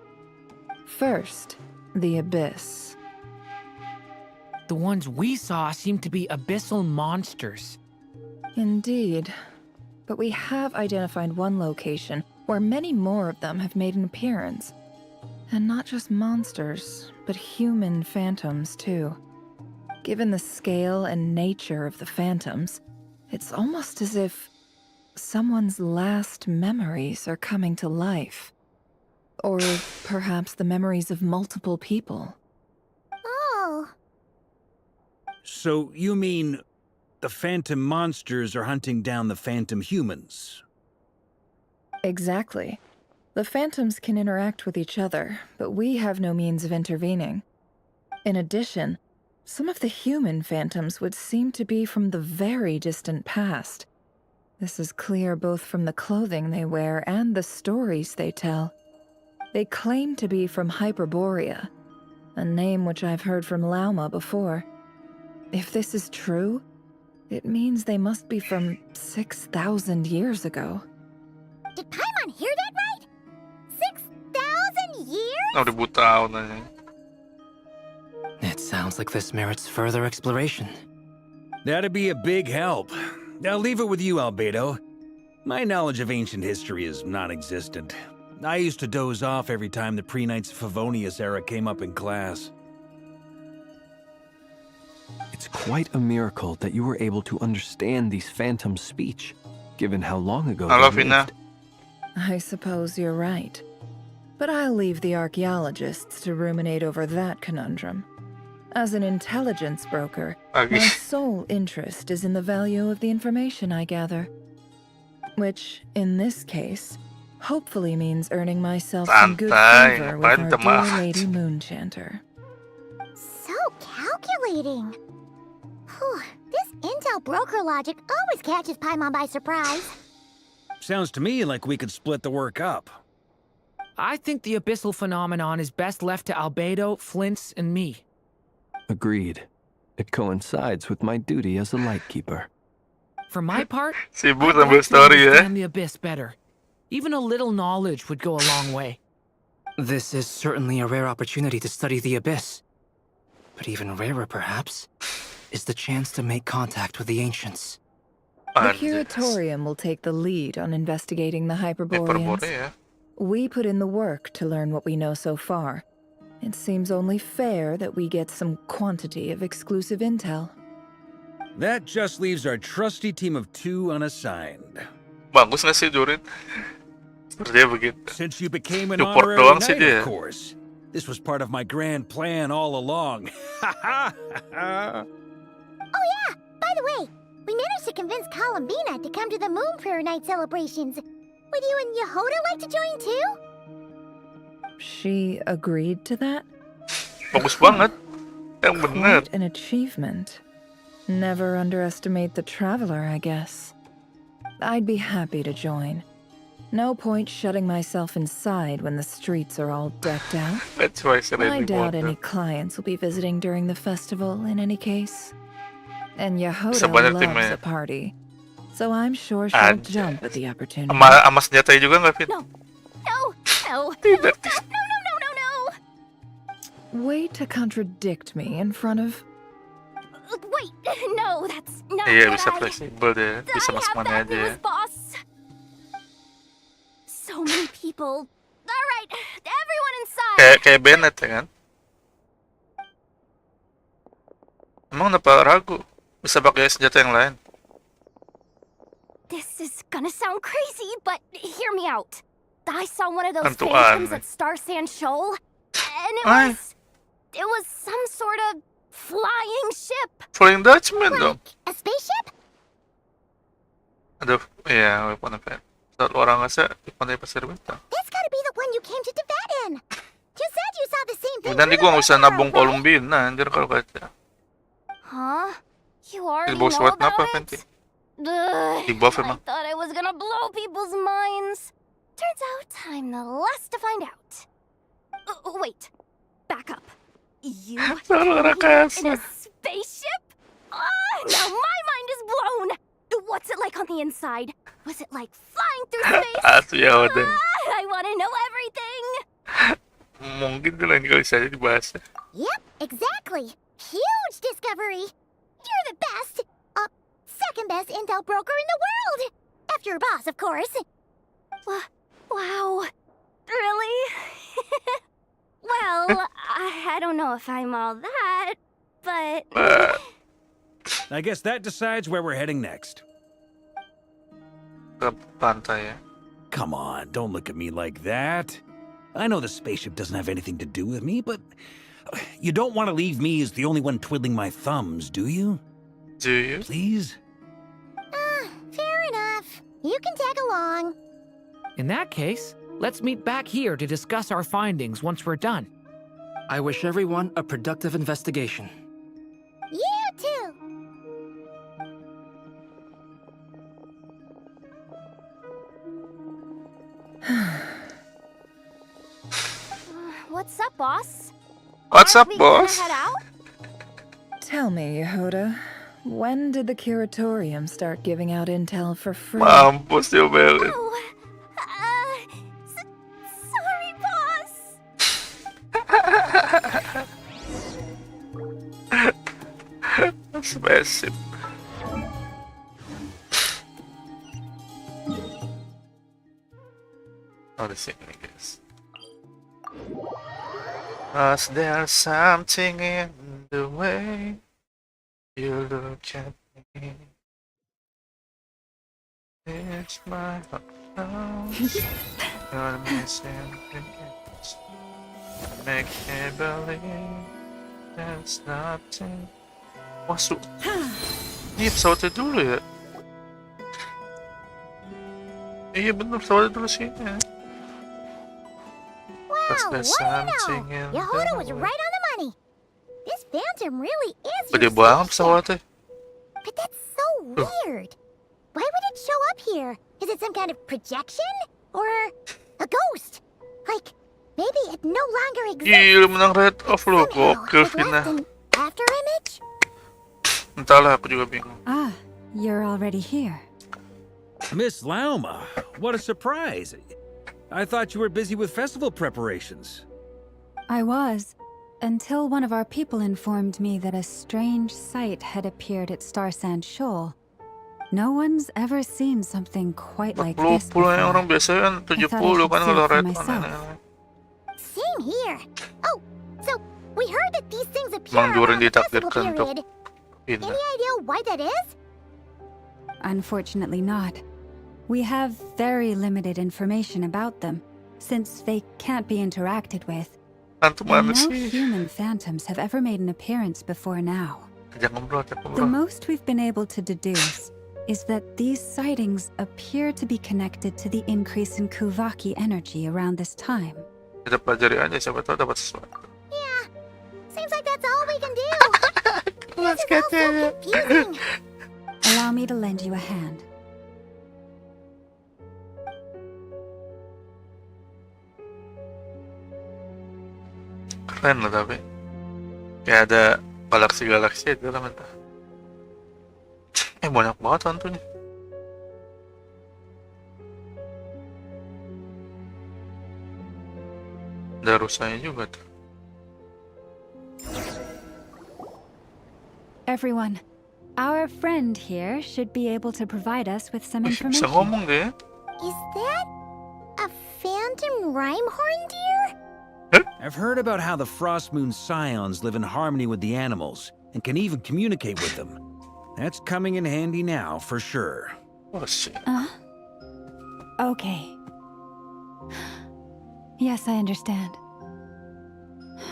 S10: First, the Abyss.
S8: The ones we saw seem to be abyssal monsters.
S10: Indeed. But we have identified one location where many more of them have made an appearance. And not just monsters, but human phantoms too. Given the scale and nature of the phantoms, it's almost as if someone's last memories are coming to life. Or perhaps the memories of multiple people.
S3: Oh.
S7: So you mean the phantom monsters are hunting down the phantom humans?
S10: Exactly. The phantoms can interact with each other, but we have no means of intervening. In addition, some of the human phantoms would seem to be from the very distant past. This is clear both from the clothing they wear and the stories they tell. They claim to be from Hyperborea, a name which I've heard from Lauma before. If this is true, it means they must be from 6,000 years ago.
S3: Did Paimon hear that right? 6,000 years?
S1: 6,000 tahun aja.
S2: It sounds like this merits further exploration.
S7: That'd be a big help. I'll leave it with you, Albedo. My knowledge of ancient history is non-existent. I used to doze off every time the pre-Knights of Favonius era came up in class.
S9: It's quite a miracle that you were able to understand these phantoms' speech, given how long ago
S1: I love
S9: they
S1: you now.
S9: lived.
S10: I suppose you're right. But I'll leave the archaeologists to ruminate over that conundrum. As an intelligence broker, my sole interest is in the value of the information I gather. Which, in this case, hopefully means earning myself some good favor with our dear Lady Moonchanter.
S3: So calculating. Whew, this intel broker logic always catches Paimon by surprise.
S7: Sounds to me like we could split the work up.
S8: I think the abyssal phenomenon is best left to Albedo, Flints, and me.
S9: Agreed. It coincides with my duty as a lightkeeper.
S8: For my part,
S1: Sibuk
S8: I'd
S1: sambil
S8: like to
S1: story ya.
S8: understand the abyss better. Even a little knowledge would go a long way.
S2: This is certainly a rare opportunity to study the abyss. But even rarer, perhaps, is the chance to make contact with the ancients.
S10: The Curatorium will take the lead on investigating the Hyperboreans.
S1: ya.
S10: We put in the work to learn what we know so far. It seems only fair that we get some quantity of exclusive intel.
S7: That just leaves our trusty team of 2 unassigned.
S1: Bagus nggak sih Durin? Dia begitu.
S7: Since you became an
S1: Support
S7: honorary
S1: doang sih
S7: knight,
S1: dia.
S7: of course. This was part of my grand plan all along.
S3: Oh yeah, by the way, we managed to convince Columbina to come to the Moon Prayer Night celebrations. Would you and Yehoda like to join too?
S10: She agreed to that?
S1: Bagus banget. Yang bener.
S10: Quite an achievement. Never underestimate the traveler, I guess. I'd be happy to join. No point shutting myself inside when the streets are all decked out.
S1: That's why I
S10: I doubt any
S1: really
S10: clients will be visiting during the festival in any case. And
S1: Isa
S10: Yehuda
S1: ba natin
S10: loves
S1: may-
S10: a party, so I'm sure she'll
S1: Ad-
S10: jump at the opportunity.
S1: Amas niya tayo juga nggak, Fit?
S3: No, no, no,
S1: Tidak.
S3: no.
S10: Way to contradict me in front of...
S3: Wait, no, that's not
S1: Iya,
S3: what
S1: bisa
S3: I...
S1: fleksibel deh. Bisa
S3: I
S1: mas
S3: have
S1: mana
S3: bad
S1: aja.
S3: news, boss. So many people. All right, everyone inside.
S1: Kayak Bennett ya kan? Emang naparago? Bisa pakai senjata yang lain?
S3: This is gonna sound crazy, but hear me out. I saw one of those
S1: Antuan.
S3: phantoms at Star Sand Shoal, and
S1: Ay.
S3: it was some sort of flying ship.
S1: Flying Dutchman dong.
S3: A spaceship?
S1: Aduh, iya, weapon event. Satu orang kasi, ipon pa serventa.
S3: That's gotta be the one you came to debate in. You said you saw the same thing.
S1: Hindi ko ang usa nabong Columbine na, hindi rin kalau kaya.
S3: Huh? You already
S1: Xbox
S3: know
S1: What na pa,
S3: about
S1: Fenty?
S3: it? Ugh,
S1: Ibuff
S3: I
S1: mo.
S3: thought I was gonna blow people's minds. Turns out I'm the last to find out. Wait, back up. You
S1: Solo
S3: in
S1: rakasa.
S3: a spaceship? Now my mind is blown. What's it like on the inside? Was it like flying through space?
S1: Aso yaw din.
S3: I want to know everything.
S1: Mungkin nila hindi ko isa dibahas.
S3: Yep, exactly. Huge discovery. You're the best. Second best intel broker in the world. After your boss, of course. Wow. Really? Well, I don't know if I'm all that, but...
S7: I guess that decides where we're heading next.
S1: Ke pantai ya.
S7: Come on, don't look at me like that. I know the spaceship doesn't have anything to do with me, but you don't want to leave me as the only one twiddling my thumbs, do you?
S1: Do you?
S7: Please?
S3: Fair enough. You can tag along.
S8: In that case, let's meet back here to discuss our findings once we're done.
S2: I wish everyone a productive investigation.
S3: You too. What's up, boss?
S1: What's up,
S3: Aren't we gonna
S1: boss?
S3: head out?
S10: Tell me, Yehuda, when did the curatorium start giving out intel for free?
S1: Mampus dia Bel.
S3: Oh, sorry, boss.
S1: Spaceship. Oh, the same, I guess. Was there something in the way you look at me? It's my heart. You're missing things. Make me believe there's nothing. Masuk. Ini pesawatnya dulu ya? Iya bener, pesawatnya dulu sini.
S3: Wow, what do you know? Yehuda was right on the money. This phantom really is
S1: Gede
S3: your
S1: banget
S3: spaceship.
S1: pesawatnya.
S3: But that's so weird. Why would it show up here? Is it some kind of projection? Or a ghost? Like, maybe it no longer exists.
S1: Gila menang red off lo,
S3: Somehow,
S1: gokil
S3: it left
S1: Vina.
S3: an after image?
S1: Entahlah, aku juga bingung.
S6: Ah, you're already here.
S7: Miss Lauma, what a surprise. I thought you were busy with festival preparations.
S6: I was, until one of our people informed me that a strange sight had appeared at Star Sand Shoal. No one's ever seen something quite like this
S1: 40 yang orang
S6: before.
S1: biasa kan
S6: I thought
S1: 70
S6: I should
S1: kan
S6: see it
S1: kalau
S6: for
S1: red
S6: myself.
S3: Same here. Oh, so we heard that these things appear
S1: Mang Durin
S3: around the festival
S1: ditakdirkan untuk
S3: period.
S1: pindah.
S3: Any idea why that is?
S6: Unfortunately not. We have very limited information about them, since they can't be interacted with.
S1: Antum
S6: And
S1: mana
S6: no
S1: sih?
S6: human phantoms have ever made an appearance before now.
S1: Jangan ngobrol,
S6: The most we've been able to deduce is that these sightings appear to be connected to the increase in Kuvaki energy around this time.
S1: Kita pelajari aja, siapa tahu dapat sesuatu.
S3: Yeah, seems like that's all we can do.
S1: Let's
S3: This is all so confusing.
S6: Allow me to lend you a hand.
S1: Keren loh tapi. Kayak ada galaksi-galaksi di dalam itu. Banyak banget hantunya. Ada rusanya juga tuh.
S6: Everyone, our friend here should be able to provide us with some
S1: Bisa
S6: information.
S1: ngomong deh.
S5: Is that a phantom rhymehorn deer?
S7: I've heard about how the Frost Moon Scions live in harmony with the animals and can even communicate with them. That's coming in handy now, for sure.
S1: Oh shit.
S6: Okay. Yes, I understand.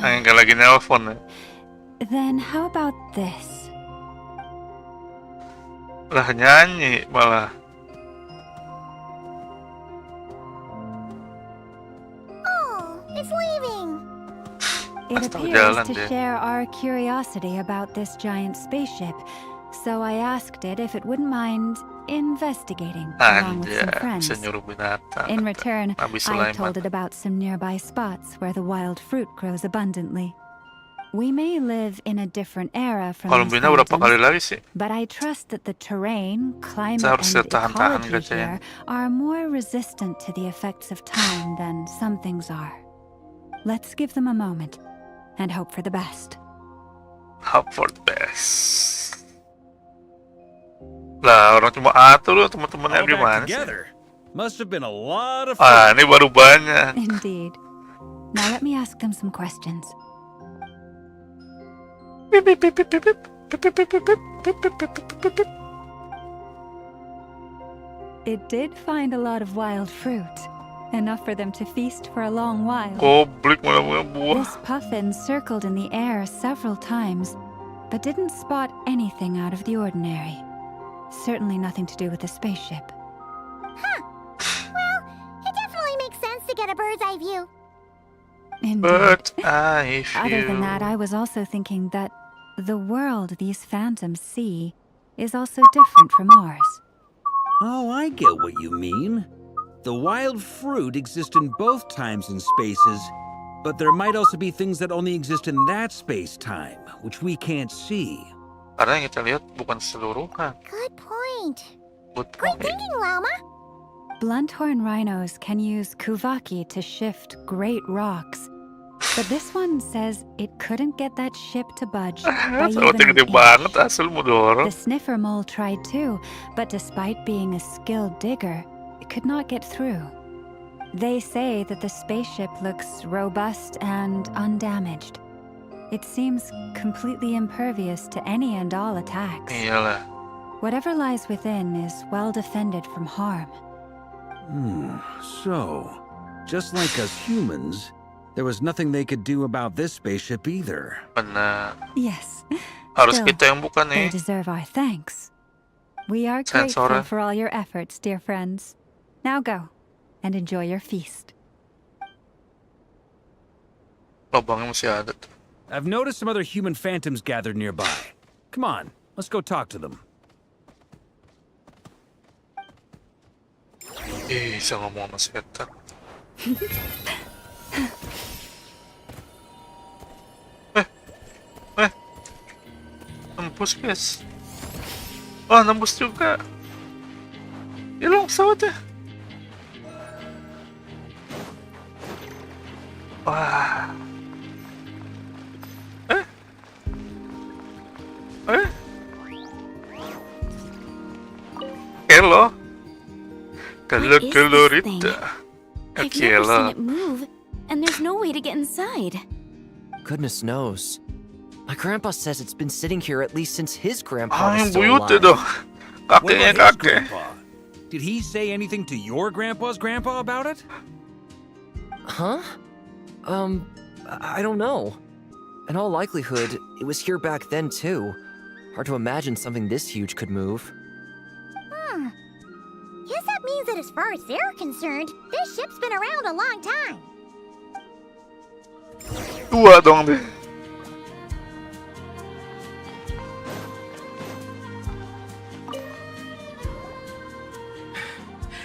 S1: Kayak lagi nelpon ya.
S6: Then how about this?
S1: Lah nyanyi malah.
S5: Oh, it's leaving.
S6: It
S1: Astaga,
S6: appears
S1: jalan
S6: to
S1: dia.
S6: share our curiosity about this giant spaceship, so I asked it if it wouldn't mind investigating along with some
S1: Anjay,
S6: friends.
S1: bisa nyuruh binatang.
S6: In return,
S1: Nabi
S6: I
S1: Sulaiman.
S6: told it about some nearby spots where the wild fruit grows abundantly. We may live in a different era from
S1: Kalau
S6: these
S1: bina berapa kali
S6: phantoms,
S1: lagi sih?
S6: but I trust that the terrain, climate,
S1: Seharusnya
S6: and
S1: tahan-tahan
S6: ecology
S1: Gacha ya.
S6: here are more resistant to the effects of time than some things are. Let's give them a moment and hope for the best.
S1: Hope for the best. Lah orang cuma atur loh teman-temannya
S7: All back
S1: gimana sih?
S7: together. Must have been a lot of
S1: Ah,
S7: fun.
S1: ini baru banyak.
S6: Indeed. Now let me ask them some questions.
S1: Pip, pip, pip, pip, pip, pip, pip, pip, pip, pip, pip, pip, pip, pip, pip.
S6: It did find a lot of wild fruit, enough for them to feast for a long while.
S1: Goblik malah punya buah.
S6: This puffin circled in the air several times, but didn't spot anything out of the ordinary. Certainly nothing to do with the spaceship.
S5: Well, it definitely makes sense to get a bird's eye view.
S6: Indeed.
S1: But I
S6: Other than
S1: feel.
S6: that, I was also thinking that the world these phantoms see is also different from ours.
S7: Oh, I get what you mean. The wild fruit exist in both times and spaces, but there might also be things that only exist in that space-time, which we can't see.
S1: Karena yang kita lihat bukan seluruhan.
S5: Good point.
S1: Good
S5: Great
S1: point.
S5: thinking, Llama.
S6: Blunt-horn rhinos can use kuvaki to shift great rocks, but this one says it couldn't get that ship to budge by
S1: Salutnya
S6: even
S1: gede
S6: an
S1: banget
S6: inch.
S1: asal mau dorong.
S6: The sniffer mole tried too, but despite being a skilled digger, it could not get through. They say that the spaceship looks robust and undamaged. It seems completely impervious to any and all attacks.
S1: Iyalah.
S6: Whatever lies within is well defended from harm.
S7: So, just like us humans, there was nothing they could do about this spaceship either.
S1: Benar.
S6: Yes.
S1: Harus
S6: Still,
S1: kita yang buka
S6: they
S1: nih.
S6: deserve our thanks. We are
S1: Sensor.
S6: grateful for all your efforts, dear friends. Now go and enjoy your feast.
S1: Lubangnya masih ada tuh.
S7: I've noticed some other human phantoms gathered nearby. Come on, let's go talk to them.
S1: Bisa ngomong sama setan. Nembus guys. Oh nembus juga. Hilang pesawatnya. Wah. Hello.
S3: What is this thing? I've never seen
S1: Hello.
S3: it move, and there's no way to get inside.
S2: Goodness knows. My grandpa says it's been sitting here at least since his grandpa
S1: Ah,
S2: was
S1: yang
S2: still
S1: buyut
S2: alive.
S1: dong.
S7: What
S1: Kakeknya
S7: about his
S1: kakek.
S7: grandpa? Did he say anything to your grandpa's grandpa about it?
S2: Huh? I don't know. In all likelihood, it was here back then too. Hard to imagine something this huge could move.
S5: Guess that means that as far as they're concerned, this ship's been around a long time.
S1: Tua dong deh.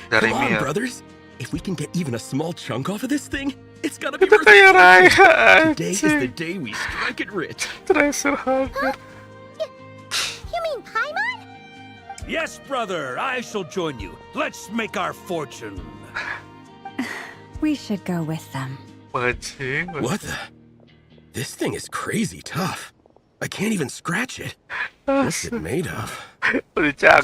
S1: Dari
S11: Come on,
S1: Mia.
S11: brothers. If we can get even a small chunk off of this thing,
S7: It's gonna be
S1: Ito
S7: worth
S1: kaya
S7: it.
S1: Raya.
S7: Today is the day we strike it rich.
S1: Treasure hunter.
S3: You mean Paimon?
S7: Yes, brother, I shall join you. Let's make our fortune.
S6: We should go with them.
S1: Bajing.
S11: What the? This thing is crazy tough. I can't even scratch it.
S1: Ah,
S11: What's it made of?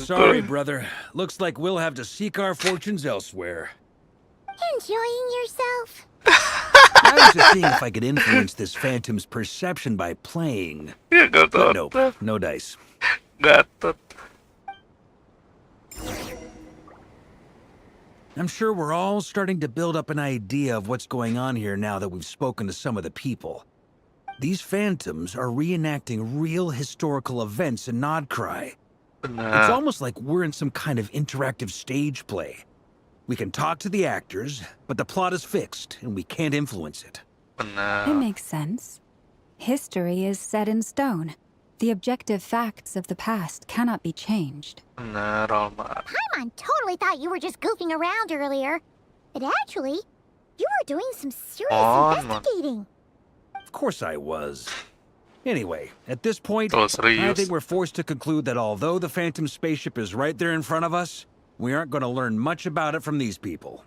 S7: Sorry, brother. Looks like we'll have to seek our fortunes elsewhere.
S3: Enjoying yourself?
S7: I was just seeing if I could influence this phantom's perception by playing.
S1: Ya
S7: But
S1: gatot.
S7: nope, no dice.
S1: Gatot.
S7: I'm sure we're all starting to build up an idea of what's going on here now that we've spoken to some of the people. These phantoms are reenacting real historical events in Nod-Krai. It's
S1: Benar.
S7: almost like we're in some kind of interactive stage play. We can talk to the actors, but the plot is fixed, and we can't influence it.
S6: It
S1: Benar.
S6: makes sense. History is set in stone. The objective facts of the past cannot be changed.
S1: Benar, Alma.
S3: Paimon totally thought you were just goofing around earlier. But actually, you were doing some serious
S1: On, man.
S3: investigating.
S7: Of course I was. Anyway, at this point,
S1: Kalau
S7: I
S1: serius.
S7: think we're forced to conclude that although the Phantom spaceship is right there in front of us, we aren't going to learn much about it from these people.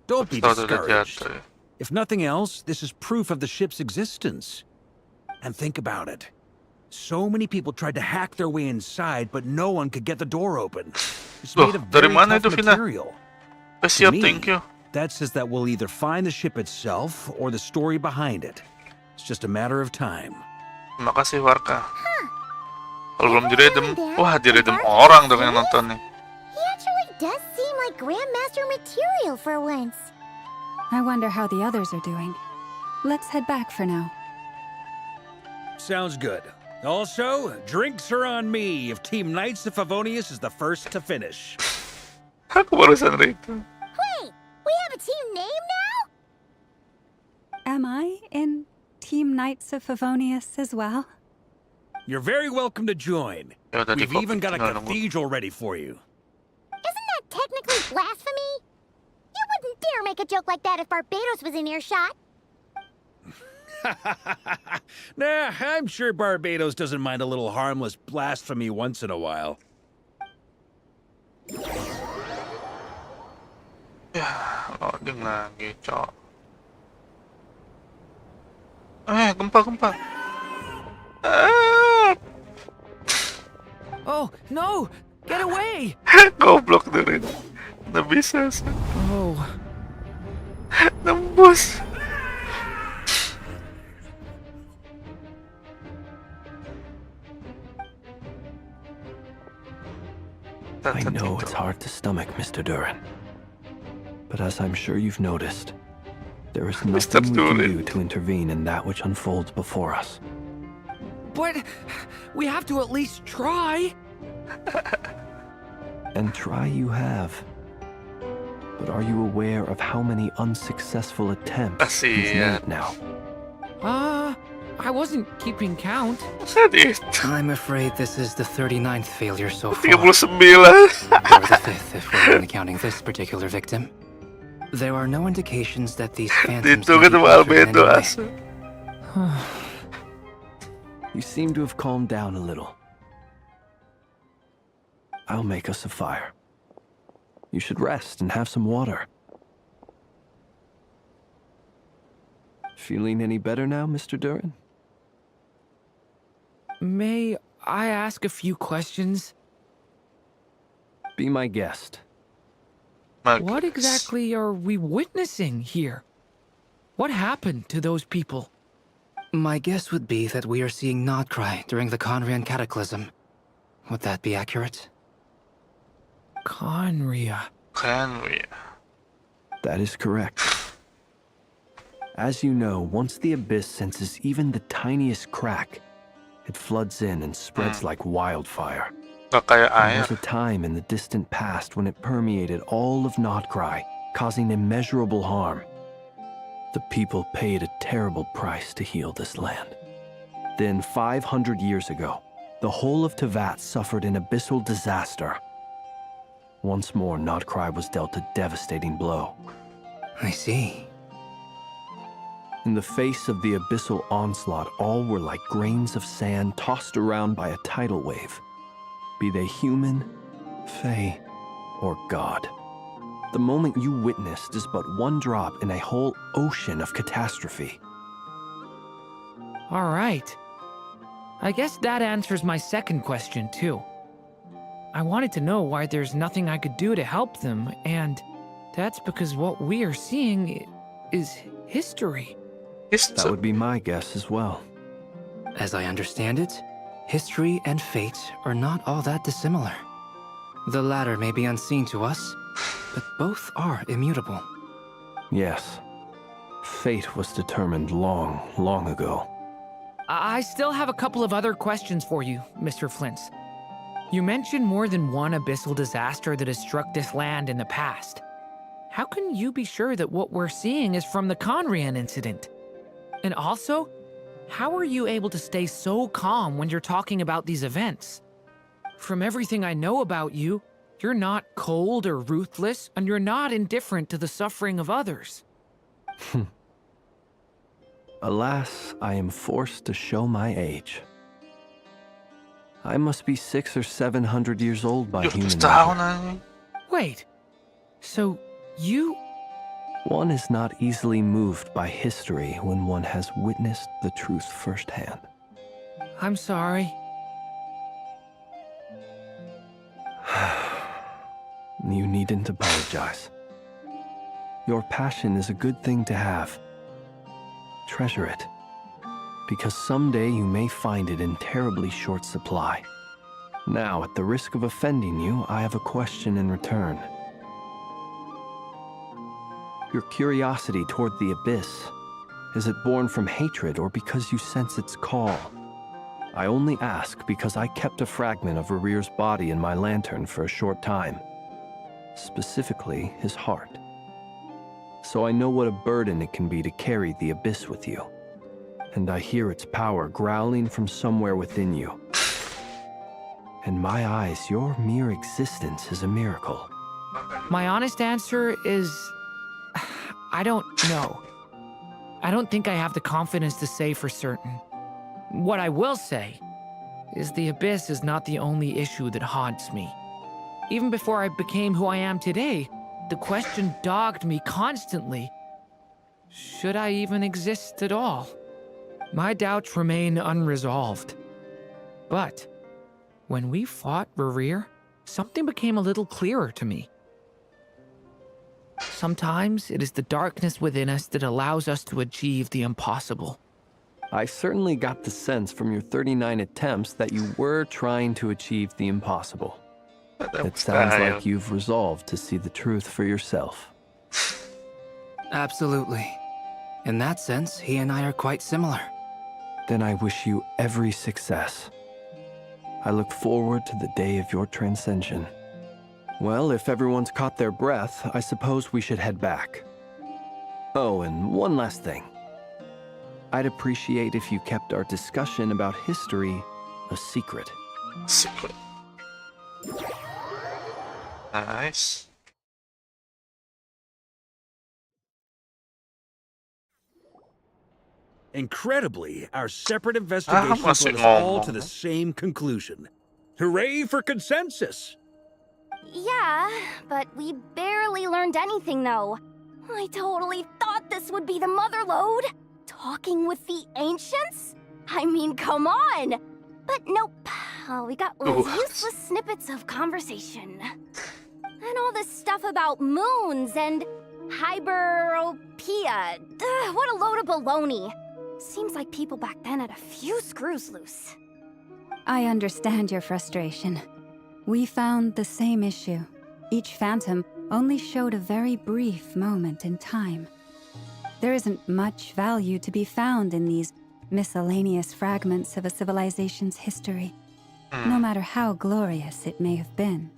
S7: Don't be
S1: Gusto
S7: discouraged.
S1: jatuh.
S7: If nothing else, this is proof of the ship's existence. And think about it. So many people tried to hack their way inside, but no one could get the door open. It's
S1: Loh,
S7: made of
S1: dari
S7: very
S1: mana
S7: tough
S1: itu, Vina?
S7: material.
S1: Siap,
S7: me,
S1: thank you.
S7: That says that we'll either find the ship itself or the story behind it. It's just a matter of time.
S1: Terima kasih, Warka. Kalau belum diredem, wah diredem orang dong yang nonton nih.
S3: He actually does seem like Grandmaster material for once.
S6: I wonder how the others are doing. Let's head back for now.
S7: Sounds good. Also, drinks are on me if Team Knights of Favonius is the first to finish.
S1: Aku barusan rito.
S3: Wait, we have a team name now?
S6: Am I in Team Knights of Favonius as well?
S7: You're very welcome to join.
S1: Ya udah
S7: We've even got a
S1: tinggal nunggu.
S7: cathedral ready for you.
S3: Isn't that technically blasphemy? You wouldn't dare make a joke like that if Barbados was in earshot.
S7: Nah, I'm sure Barbados doesn't mind a little harmless blasphemy once in a while.
S1: Ya, loading lagi, cok. Gempa. Ah,
S8: Oh, no! Get away!
S1: goblok Durin. Nggak bisa sih.
S8: Oh,
S1: Nembus.
S9: I know it's hard to stomach, Mr. Durin. But as I'm sure you've noticed, there is
S1: Mr.
S9: nothing we can
S1: Durin.
S9: do to intervene in that which unfolds before us.
S8: but we have to at least try.
S9: And try you have. But are you aware of how many unsuccessful attempts he's
S1: Kasian.
S9: made now?
S8: I wasn't keeping count.
S1: Sedih.
S12: I'm afraid this is the 39th failure so far.
S1: 39.
S12: Or the 5th if we're only counting this particular victim. There are no indications that these phantoms
S1: Dito
S12: can
S1: ka
S12: be altered in
S1: Albedo
S12: any way.
S1: asa.
S9: You seem to have calmed down a little. I'll make us a fire. You should rest and have some water. Feeling any better now, Mr. Durin?
S8: May I ask a few questions?
S9: Be my guest.
S8: What exactly are we witnessing here? What happened to those people?
S12: My guess would be that we are seeing Nod-Krai during the Conrian Cataclysm. Would that be accurate?
S8: Conria.
S1: Can we?
S9: That is correct. As you know, once the abyss senses even the tiniest crack, it floods in and spreads like wildfire.
S1: Gak kayak
S9: There
S1: air.
S9: was a time in the distant past when it permeated all of Nod-Krai, causing immeasurable harm. The people paid a terrible price to heal this land. Then, 500 years ago, the whole of Teyvat suffered an abyssal disaster. Once more, Nod-Krai was dealt a devastating blow.
S12: I see.
S9: In the face of the abyssal onslaught, all were like grains of sand tossed around by a tidal wave. Be they human, fae, or god. The moment you witnessed is but one drop in a whole ocean of catastrophe.
S8: All right. I guess that answers my second question, too. I wanted to know why there's nothing I could do to help them, and that's because what we are seeing is history.
S9: That would be my guess as well.
S12: As I understand it, history and fate are not all that dissimilar. The latter may be unseen to us, but both are immutable.
S9: Yes. Fate was determined long, long ago.
S8: I still have a couple of other questions for you, Mr. Flint. You mentioned more than one abyssal disaster that has struck this land in the past. How can you be sure that what we're seeing is from the Conrian incident? And also, how are you able to stay so calm when you're talking about these events? From everything I know about you, you're not cold or ruthless, and you're not indifferent to the suffering of others.
S9: Alas, I am forced to show my age. I must be 600 or 700 years old by human measure.
S8: Wait, so you...
S9: One is not easily moved by history when one has witnessed the truth firsthand.
S8: I'm sorry.
S9: You needn't apologize. Your passion is a good thing to have. Treasure it, because someday you may find it in terribly short supply. Now, at the risk of offending you, I have a question in return. Your curiosity toward the abyss, is it born from hatred or because you sense its call? I only ask because I kept a fragment of Rerir's body in my lantern for a short time. Specifically, his heart. So I know what a burden it can be to carry the abyss with you. And I hear its power growling from somewhere within you. In my eyes, your mere existence is a miracle.
S8: My honest answer is... I don't know. I don't think I have the confidence to say for certain. What I will say is the abyss is not the only issue that haunts me. Even before I became who I am today, the question dogged me constantly. Should I even exist at all? My doubts remain unresolved. But when we fought Rerir, something became a little clearer to me. Sometimes it is the darkness within us that allows us to achieve the impossible.
S9: I certainly got the sense from your 39 attempts that you were trying to achieve the impossible. It sounds like you've resolved to see the truth for yourself.
S12: Absolutely. In that sense, he and I are quite similar.
S9: Then I wish you every success. I look forward to the day of your transcension. Well, if everyone's caught their breath, I suppose we should head back. Oh, and one last thing. I'd appreciate if you kept our discussion about history a secret.
S1: Secret. Nice.
S7: Incredibly, our separate investigations led us all to the same conclusion. Hooray for consensus!
S3: Yeah, but we barely learned anything, though. I totally thought this would be the mother lode. Talking with the ancients? I mean, come on! But nope. All we got was useless snippets of conversation. And all this stuff about moons and hyperopia. What a load of baloney. Seems like people back then had a few screws loose.
S6: I understand your frustration. We found the same issue. Each phantom only showed a very brief moment in time. There isn't much value to be found in these miscellaneous fragments of a civilization's history, no matter how glorious it may have been.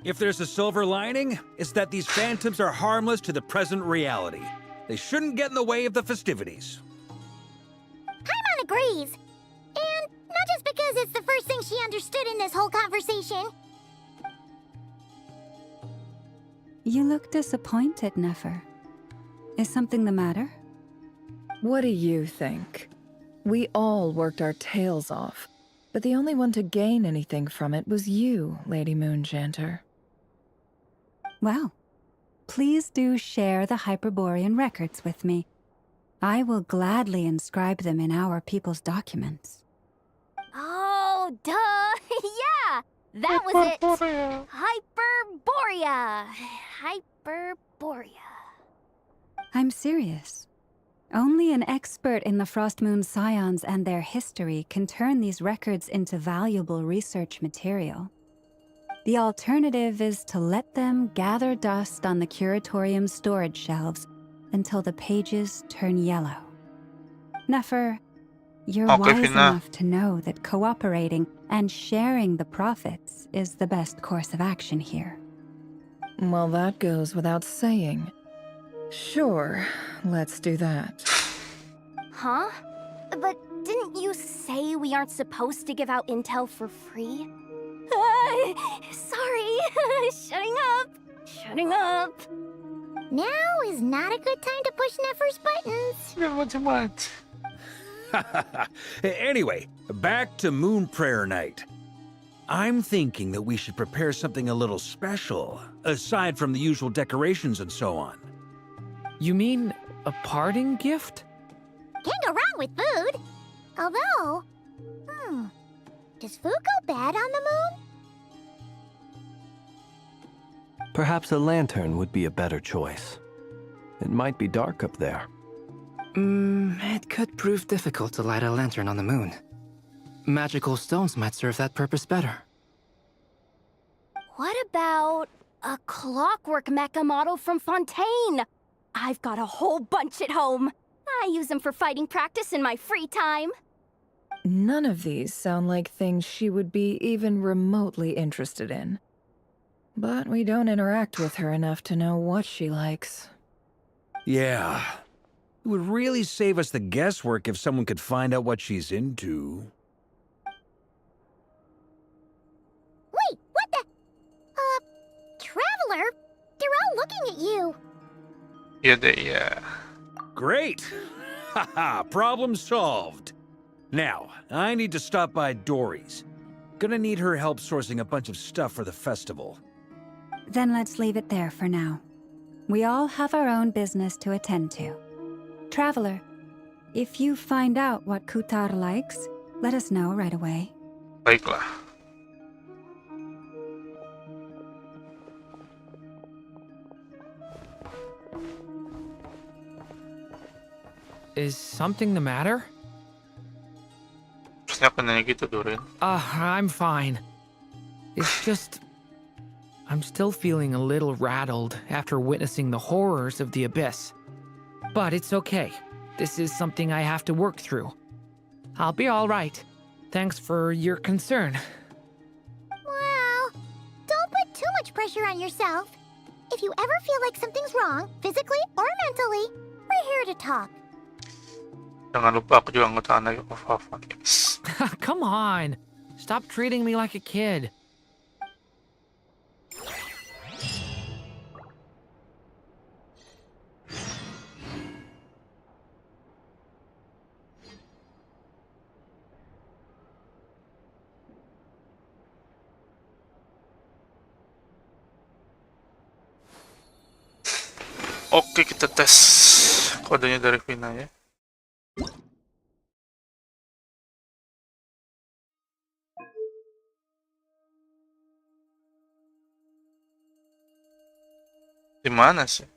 S7: If there's a silver lining, it's that these phantoms are harmless to the present reality. They shouldn't get in the way of the festivities.
S3: Paimon agrees. And not just because it's the first thing she understood in this whole conversation.
S6: You look disappointed, Nehh. Is something the matter?
S10: What do you think? We all worked our tails off, but the only one to gain anything from it was you, Lady Moonjanter.
S6: Well, please do share the Hyperborean records with me. I will gladly inscribe them in our people's documents.
S3: Oh, duh! Yeah! That was it! Hyperborea! Hyperborea.
S6: I'm serious. Only an expert in the Frostmoon Scions and their history can turn these records into valuable research material. The alternative is to let them gather dust on the Curatorium's storage shelves until the pages turn yellow. Nehh, you're wise enough to know that cooperating and sharing the profits is the best course of action here.
S10: Well, that goes without saying. Sure, let's do that.
S3: Huh? But didn't you say we aren't supposed to give out intel for free? Sorry. Shutting up. Now is not a good time to push Nehh's buttons.
S7: Anyway, back to Moon Prayer Night. I'm thinking that we should prepare something a little special, aside from the usual decorations and so on.
S8: You mean a parting gift?
S3: Can't go wrong with food. Although, does food go bad on the moon?
S9: Perhaps a lantern would be a better choice. It might be dark up there.
S12: It could prove difficult to light a lantern on the moon. Magical stones might serve that purpose better.
S3: What about a clockwork mecha model from Fontaine? I've got a whole bunch at home. I use them for fighting practice in my free time.
S10: None of these sound like things she would be even remotely interested in. But we don't interact with her enough to know what she likes.
S7: Yeah. It would really save us the guesswork if someone could find out what she's into.
S3: Wait, what the? Traveler? They're all looking at you.
S1: Yeah.
S7: Great! Haha, problem solved. Now, I need to stop by Dory's. Gonna need her help sourcing a bunch of stuff for the festival.
S6: Then let's leave it there for now. We all have our own business to attend to. Traveler, if you find out what Kutar likes, let us know right away.
S1: Baiklah.
S8: Is something the matter?
S1: Terus ngapain nanya gitu, Durin?
S8: I'm fine. It's just... I'm still feeling a little rattled after witnessing the horrors of the Abyss. But it's okay. This is something I have to work through. I'll be all right. Thanks for your concern.
S3: Well, don't put too much pressure on yourself. If you ever feel like something's wrong, physically or mentally, we're here to talk.
S1: Jangan lupa aku juga anggota anak of Alpha Games.
S8: Come on. Stop treating me like a kid.
S1: Oke, kita tes kodenya dari Vina ya. Di mana sih?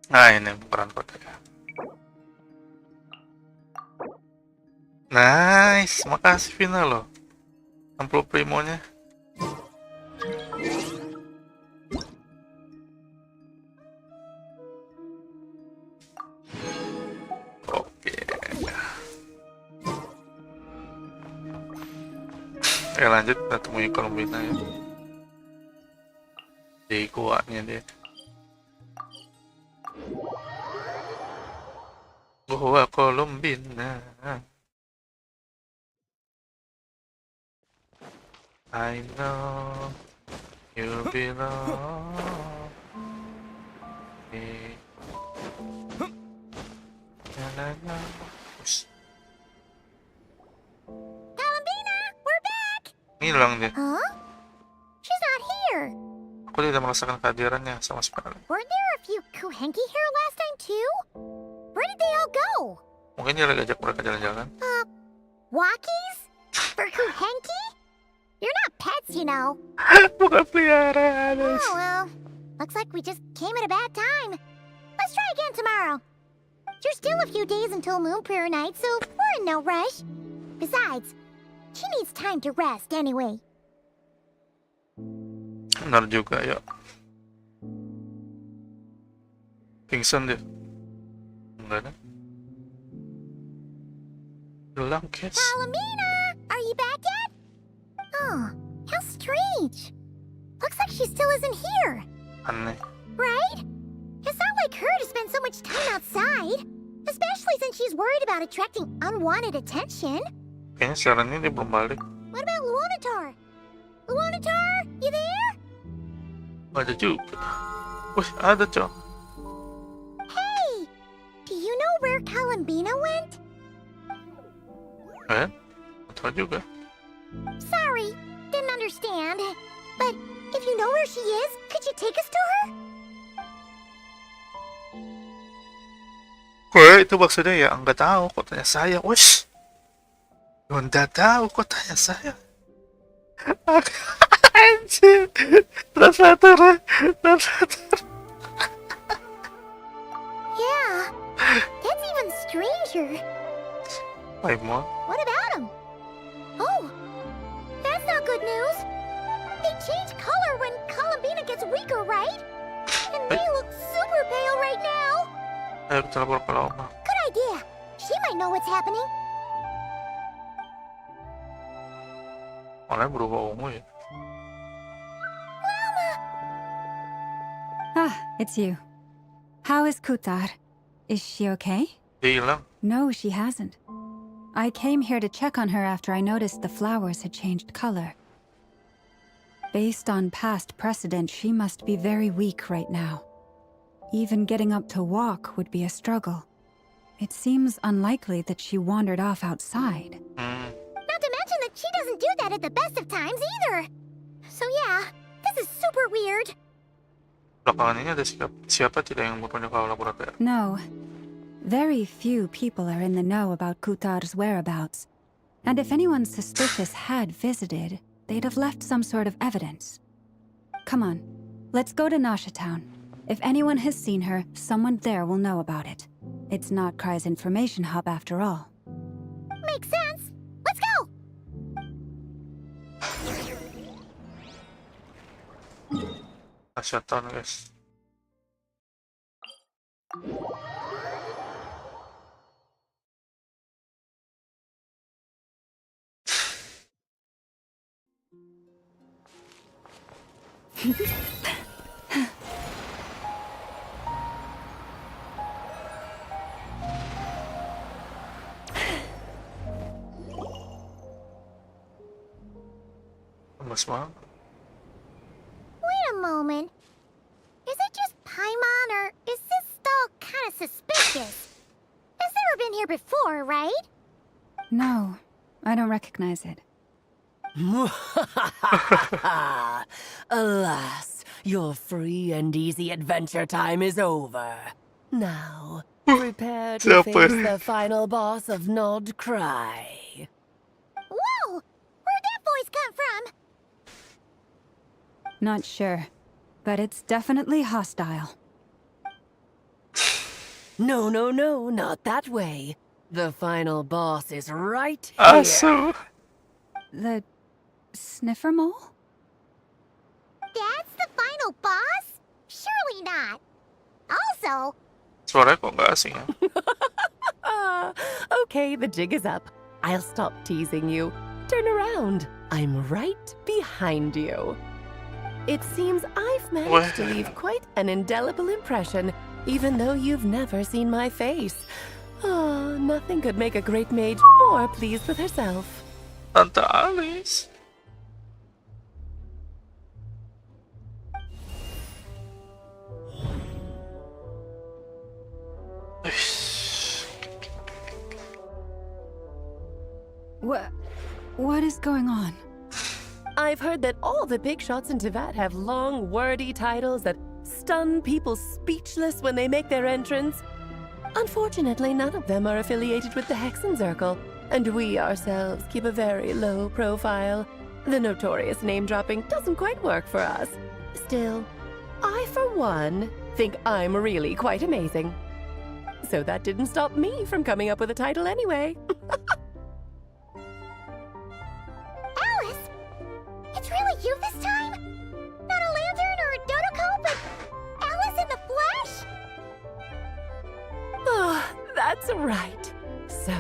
S1: Nah, ini ukuran kodenya. Nice, makasih Vina loh. Amplo primonya. Oke. lanjut, kita temuin Columbina ya. Di guanya dia. Gua Columbina. I know you belong.
S3: Columbina, we're back!
S1: Ngilang dia.
S3: Huh? She's not here.
S1: Aku tidak merasakan kehadirannya sama sekali.
S3: Weren't there a few Kuhenki here last time too? Where did they all go?
S1: Mungkin dia lagi ajak mereka jalan-jalan.
S3: Walkies? For Kuhenki? You're not pets, you know.
S1: Bukan peliharaan.
S3: Oh, well. Looks like we just came at a bad time. Let's try again tomorrow. There's still a few days until Moon Prayer Night, so we're in no rush. Besides, she needs time to rest anyway.
S1: Benar juga ya. Pingsan dia. Enggak ada. Hilang, guys.
S3: Palomina, are you back yet? Oh, how strange. Looks like she still isn't here.
S1: Aneh.
S3: Right? It's not like her to spend so much time outside. Especially since she's worried about attracting unwanted attention.
S1: Kayaknya siaran ini dia belum balik.
S3: What about Luanatar? Luanatar, you there?
S1: Ada juga. Wih, ada cok.
S3: Hey! Do you know where Columbina went?
S1: Tahu juga.
S3: Sorry, didn't understand. But if you know where she is, could you take us to her?
S1: Itu maksudnya ya, enggak tahu kok tanya saya. Wish. Enggak tahu kok tanya saya. Anjir. Translator.
S3: Yeah, that's even stranger.
S1: Paimon.
S3: What about him? Oh, that's not good news. They change color when Columbina gets weaker, right? And they look super pale right now.
S1: Ayo kita lapor ke Loma.
S3: Good idea. She might know what's happening.
S1: Orang berubah ungu ya.
S6: Ah, it's you. How is Kutar? Is she okay?
S1: Dia hilang.
S6: No, she hasn't. I came here to check on her after I noticed the flowers had changed color. Based on past precedent, she must be very weak right now. Even getting up to walk would be a struggle. It seems unlikely that she wandered off outside.
S3: Not to mention that she doesn't do that at the best of times either. So yeah, this is super weird.
S1: Belakangan ini ada siapa tidak yang mempunyai laboratorium?
S6: No. Very few people are in the know about Kutar's whereabouts. And if anyone suspicious had visited, they'd have left some sort of evidence. Come on, let's go to Nasha Town. If anyone has seen her, someone there will know about it. It's Nod-Krai's information hub after all.
S3: Makes sense. Let's go!
S1: Nasha Town, guys. Mas Mang?
S3: Wait a moment. Is it just Paimon, or is this stall kind of suspicious? It's never been here before, right?
S6: No, I don't recognize it.
S13: Alas, your free and easy adventure time is over. Now, prepare to face the final boss of Nod-Krai.
S3: Whoa! Where'd that voice come from?
S6: Not sure, but it's definitely hostile.
S13: No, not that way. The final boss is right here.
S6: The sniffer mole?
S3: That's the final boss? Surely not. Also...
S1: Suara kok nggak asing ya?
S13: Okay, the jig is up. I'll stop teasing you. Turn around. I'm right behind you. It seems I've managed to leave quite an indelible impression, even though you've never seen my face. Oh, nothing could make a great mage more pleased with herself.
S1: Tante Alice.
S6: What is going on?
S13: I've heard that all the big shots in Teyvat have long, wordy titles that stun people speechless when they make their entrance. Unfortunately, none of them are affiliated with the Hexenzirkel, and we ourselves keep a very low profile. The notorious name-dropping doesn't quite work for us. Still, I, for one, think I'm really quite amazing. So that didn't stop me from coming up with a title anyway.
S5: Alice! It's really you this time? Not a lantern or a Dodoko, but Alice in the flesh?
S13: Oh, that's right. So,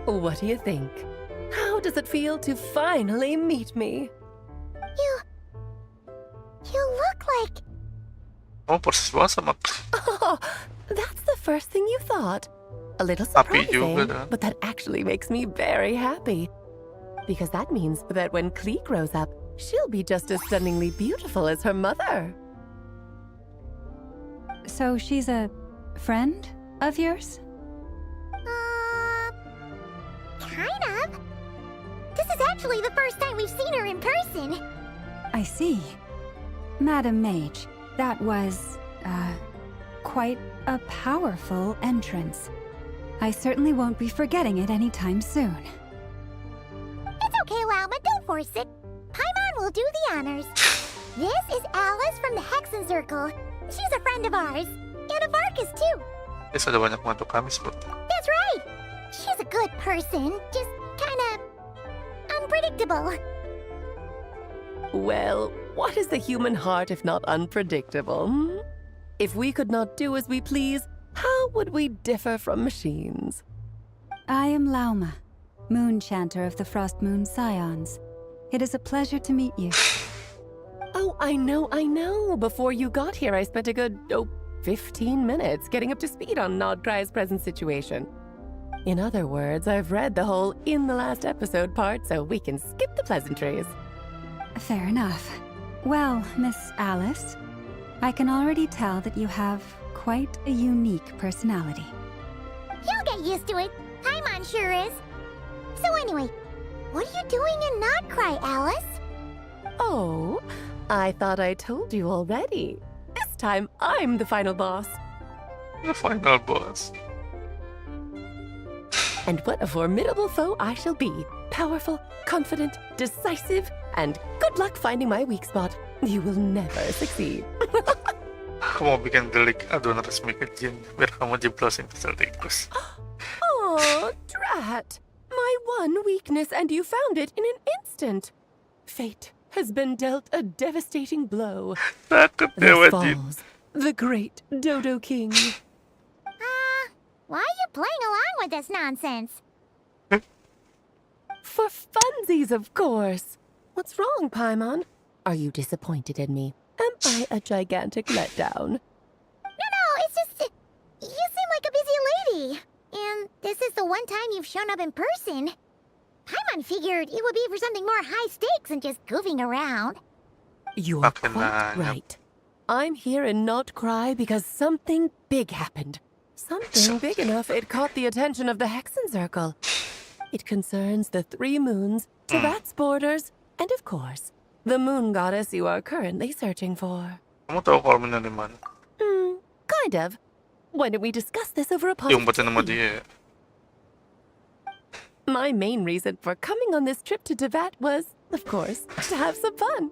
S13: what do you think? How does it feel to finally meet me?
S5: You look like...
S1: Oh, persis banget sama.
S13: Oh, that's the first thing you thought. A little
S1: Happy
S13: surprising,
S1: juga dah.
S13: but that actually makes me very happy. Because that means that when Klee grows up, she'll be just as stunningly beautiful as her mother.
S6: So she's a friend of yours?
S5: Kind of. This is actually the first time we've seen her in person.
S6: I see. Madam Mage, that was, quite a powerful entrance. I certainly won't be forgetting it anytime soon.
S5: It's okay, Lauma, don't force it. Paimon will do the honors. This is Alice from the Hexenzirkel. She's a friend of ours. And of Arcus, too.
S1: Yes, ada banyak bantu kami sebut.
S5: That's right. She's a good person, just kinda... unpredictable.
S13: Well, what is the human heart if not unpredictable? Hmm? If we could not do as we please, how would we differ from machines?
S6: I am Lauma, Moon Chanter of the Frost Moon Scions. It is a pleasure to meet you.
S13: Oh, I know. Before you got here, I spent a good, 15 minutes getting up to speed on Nod-Krai's present situation. In other words, I've read the whole in the last episode part, so we can skip the pleasantries.
S6: Fair enough. Well, Miss Alice, I can already tell that you have quite a unique personality.
S5: You'll get used to it. Paimon sure is. So anyway, what are you doing in Nod-Krai, Alice?
S13: Oh, I thought I told you already. This time, I'm the final boss.
S1: The final boss.
S13: And what a formidable foe I shall be. Powerful, confident, decisive, and good luck finding my weak spot. You will never succeed.
S1: Aku mau bikin delik aduan resmi ke Jin biar kamu jeblosin pistol tikus.
S13: Oh, drat. My one weakness, and you found it in an instant. Fate has been dealt a devastating blow.
S1: Takut
S13: Thus
S1: Dewa Jin.
S13: falls the great Dodo King.
S5: Why are you playing along with this nonsense?
S13: For funsies, of course. What's wrong, Paimon? Are you disappointed in me? Am I a gigantic letdown?
S5: No, it's just... you seem like a busy lady. And this is the one time you've shown up in person. Paimon figured it would be for something more high stakes than just goofing around.
S13: You're quite right. I'm here in Nod-Krai because something big happened. Something big enough it caught the attention of the Hexenzirkel. It concerns the three moons, Teyvat's borders, and of course, the moon goddess you are currently searching for.
S1: Kamu tahu kalau mana di mana?
S13: Kind of. Why don't we discuss this over a pot of
S1: Yung baca nama
S13: tea?
S1: dia.
S13: My main reason for coming on this trip to Teyvat was, of course, to have some fun.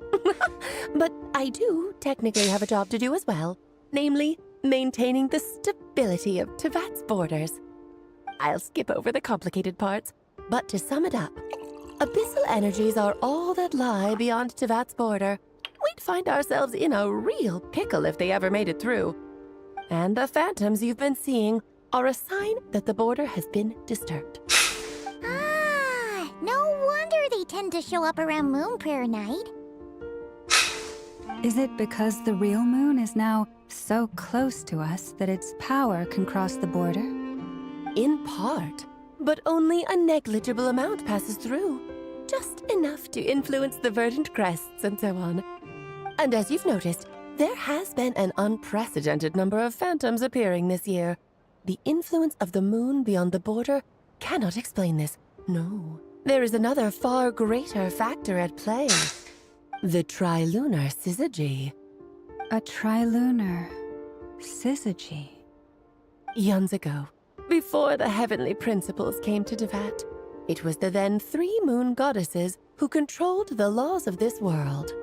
S13: But I do technically have a job to do as well, namely, maintaining the stability of Teyvat's borders. I'll skip over the complicated parts, but to sum it up, abyssal energies are all that lie beyond Teyvat's border. We'd find ourselves in a real pickle if they ever made it through. And the phantoms you've been seeing are a sign that the border has been disturbed.
S5: No wonder they tend to show up around Moon Prayer Night.
S6: Is it because the real moon is now so close to us that its power can cross the border?
S13: In part, but only a negligible amount passes through. Just enough to influence the verdant crests and so on. And as you've noticed, there has been an unprecedented number of phantoms appearing this year. The influence of the moon beyond the border cannot explain this. No, there is another far greater factor at play. The trilunar syzygy.
S6: A trilunar syzygy?
S13: Eons ago, before the heavenly principles came to Devat, it was the then 3 moon goddesses who controlled the laws of this world.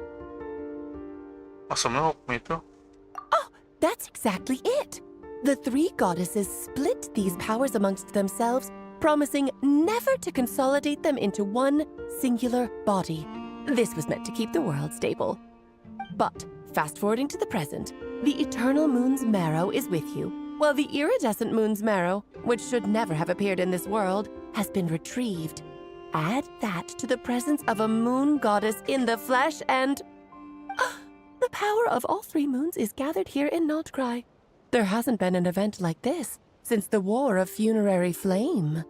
S1: Oh,
S13: that's exactly it. The 3 goddesses split these powers amongst themselves, promising never to consolidate them into one singular body. This was meant to keep the world stable. But, fast-forwarding to the present, the eternal moon's marrow is with you, while the iridescent moon's marrow, which should never have appeared in this world, has been retrieved. Add that to the presence of a moon goddess in the flesh and... the power of all 3 moons is gathered here in Nod-Krai. There hasn't been an event like this since the War of Funerary Flame.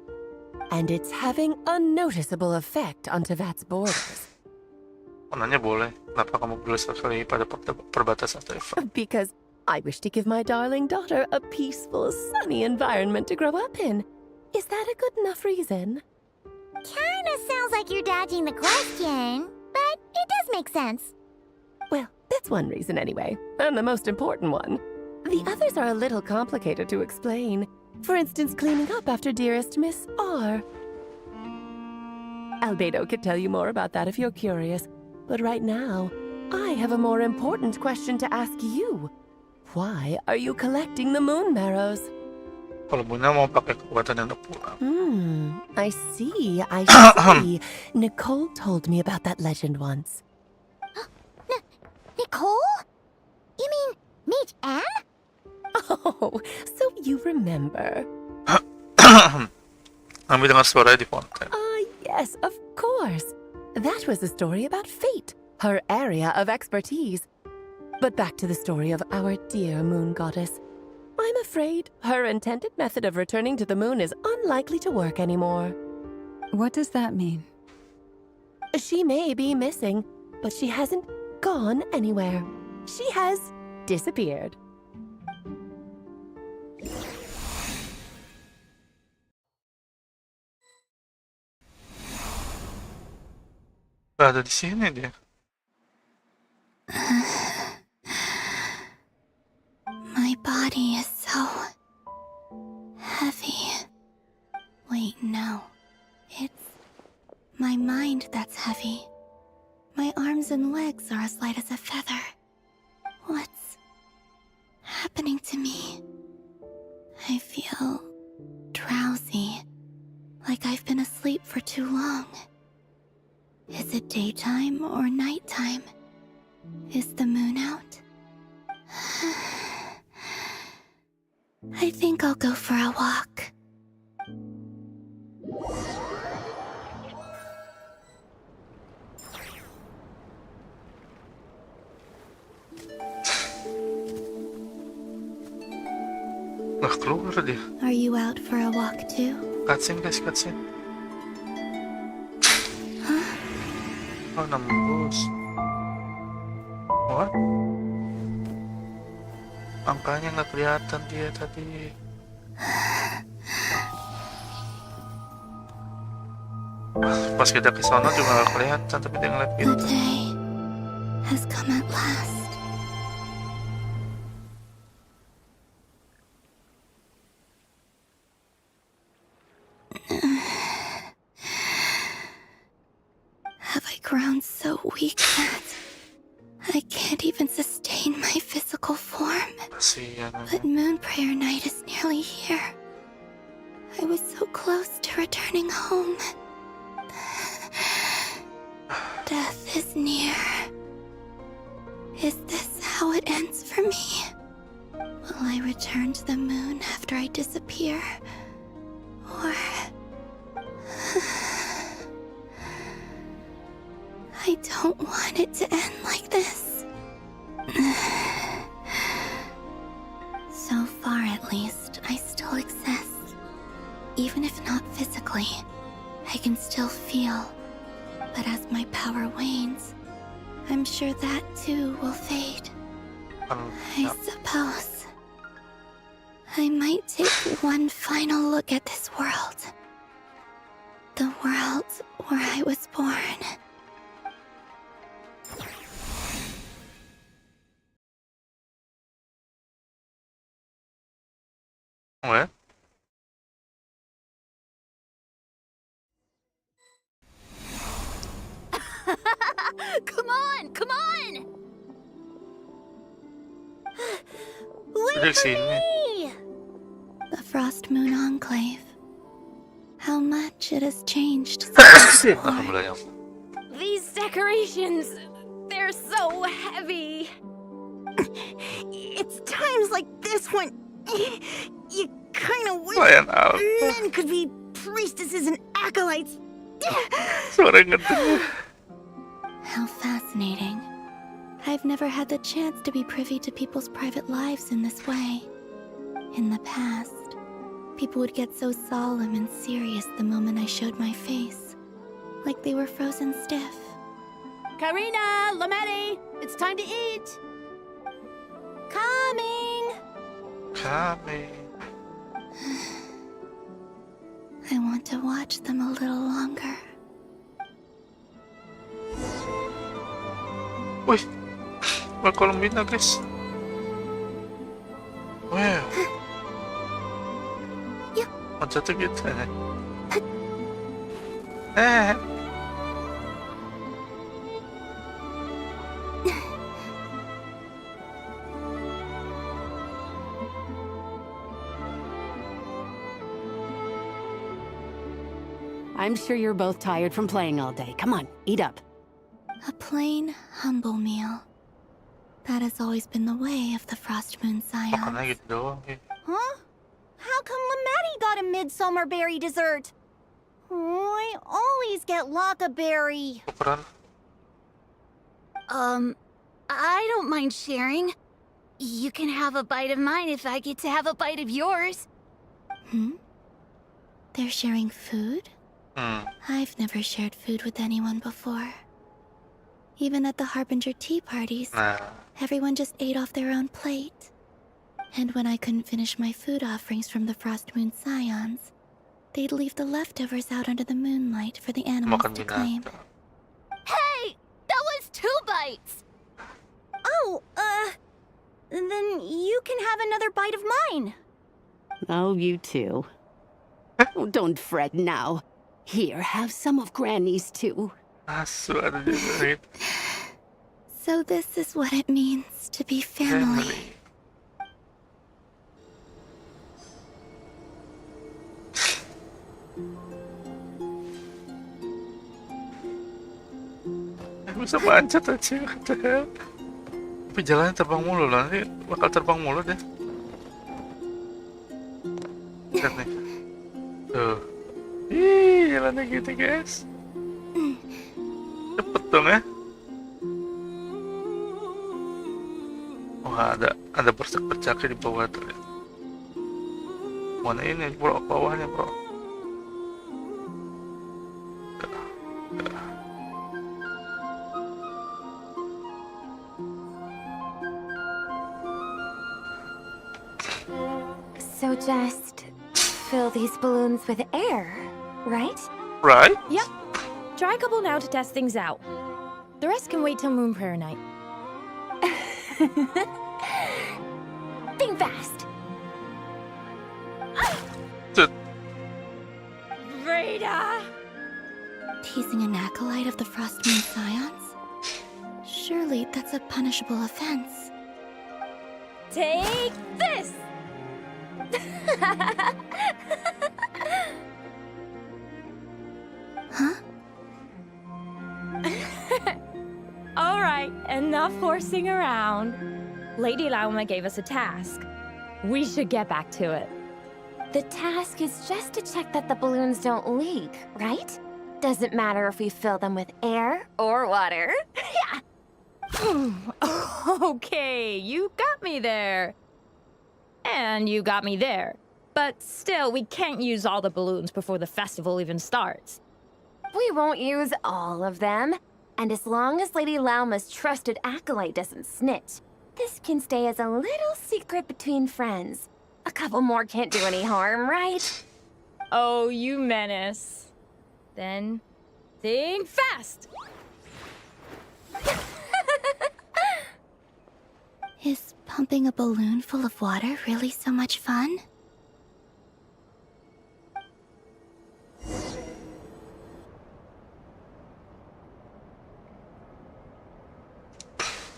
S13: And it's having a noticeable effect on Tevat's borders.
S1: Mananya boleh. Kenapa kamu berusaha sekali pada perbatasan Tevat?
S13: Because I wish to give my darling daughter a peaceful, sunny environment to grow up in. Is that a good enough reason?
S5: Kinda sounds like you're dodging the question, but it does make sense.
S13: Well, that's one reason anyway, and the most important one. The others are a little complicated to explain. For instance, cleaning up after dearest Miss R. Albedo could tell you more about that if you're curious. But right now, I have a more important question to ask you. Why are you collecting the moon marrows?
S1: Kalau punya mau pakai kekuatan yang udah pulang.
S13: I see. Nicole told me about that legend once.
S5: Nicole? You mean Mage Anne?
S13: Oh, so you remember.
S1: Kami dengar suara di fonten.
S13: Yes, of course. That was a story about fate, her area of expertise. But back to the story of our dear moon goddess. I'm afraid her intended method of returning to the moon is unlikely to work anymore.
S6: What does that mean?
S13: She may be missing, but she hasn't gone anywhere. She has disappeared.
S1: Ada di sini dia.
S5: My body is so heavy. Wait, no. It's my mind that's heavy. My arms and legs are as light as a feather. What's happening to me? I feel drowsy, like I've been asleep for too long. Is it daytime or nighttime? Is the moon out? I think I'll go for a walk.
S1: Nggak keluar dia.
S5: Are you out for a walk too?
S1: Cutscene guys, cutscene. Oh, nembus. What? Angkanya nggak kelihatan dia tadi. Pas kita ke sana juga nggak kelihatan, tapi dia ngeliat
S5: The
S1: kita.
S5: day has come at last. Have I grown so weak that I can't even sustain my physical form? But Moon Prayer Night is nearly here. I was so close to returning home. Death is near. Is this how it ends for me? Will I return to the moon after I disappear? Or... I don't want it to end like this. So far, at least, I still exist. Even if not physically, I can still feel. But as my power wanes, I'm sure that too will fade. I suppose I might take one final look at this world. The world where I was born.
S1: Ouais.
S3: Come on, come on!
S1: Wait for
S3: me!
S5: The Frost Moon Enclave. How much it has changed since before.
S4: These decorations, they're so heavy.
S14: It's times like this when you kind of wish men could be priestesses and acolytes.
S5: How fascinating. I've never had the chance to be privy to people's private lives in this way. In the past, people would get so solemn and serious the moment I showed my face. Like they were frozen stiff.
S3: Karina, Lametti, it's time to eat. Coming.
S5: I want to watch them a little longer.
S1: Wih, kolam bintang guys. Wow. Loncatnya gitu ya.
S3: I'm sure you're both tired from playing all day. Come on, eat up.
S5: A plain, humble meal. That has always been the way of the Frost Moon Scions.
S1: Makannya gitu doang.
S14: Huh? How come Lametti got a midsummer berry dessert? Oh, I always get Lockaberry. I don't mind sharing. You can have a bite of mine if I get to have a bite of yours.
S5: They're sharing food? I've never shared food with anyone before. Even at the Harbinger tea parties, everyone just ate off their own plate. And when I couldn't finish my food offerings from the Frost Moon Scions, they'd leave the leftovers out under the moonlight for the animals to claim.
S14: Hey! That was 2 bites! Oh, then you can have another bite of mine.
S3: Oh, you too. Oh, don't fret now. Here, have some of Granny's too.
S5: So this is what it means to be family.
S1: Bisa manjat aja, what the hell? Tapi jalannya terbang mulu loh, nanti bakal terbang mulu deh. Lihat nih. Tuh. Ih, jalannya gitu guys. Cepet dong ya. Wah, ada bercak-bercaknya di bawah tuh. Mana ini bro, bawahnya bro.
S4: So just fill these balloons with air, right?
S1: Right?
S15: Yep. Try a couple now to test things out. The rest can wait till Moon Prayer night.
S4: Think fast.
S15: Rita!
S5: Teasing an acolyte of the Frost Moon Scions? Surely that's a punishable offense.
S15: Take this!
S5: Huh?
S15: Alright, enough horsing around. Lady Lauma gave us a task. We should get back to it.
S4: The task is just to check that the balloons don't leak, right?
S14: Doesn't matter if we fill them with air or water. Yeah.
S15: Okay, you got me there. And you got me there. But still, we can't use all the balloons before the festival even starts.
S14: We won't use all of them. And as long as Lady Lauma's trusted acolyte doesn't snitch, this can stay as a little secret between friends. A couple more can't do any harm, right?
S15: Oh, you menace. Then, think fast!
S5: Is pumping a balloon full of water really so much fun?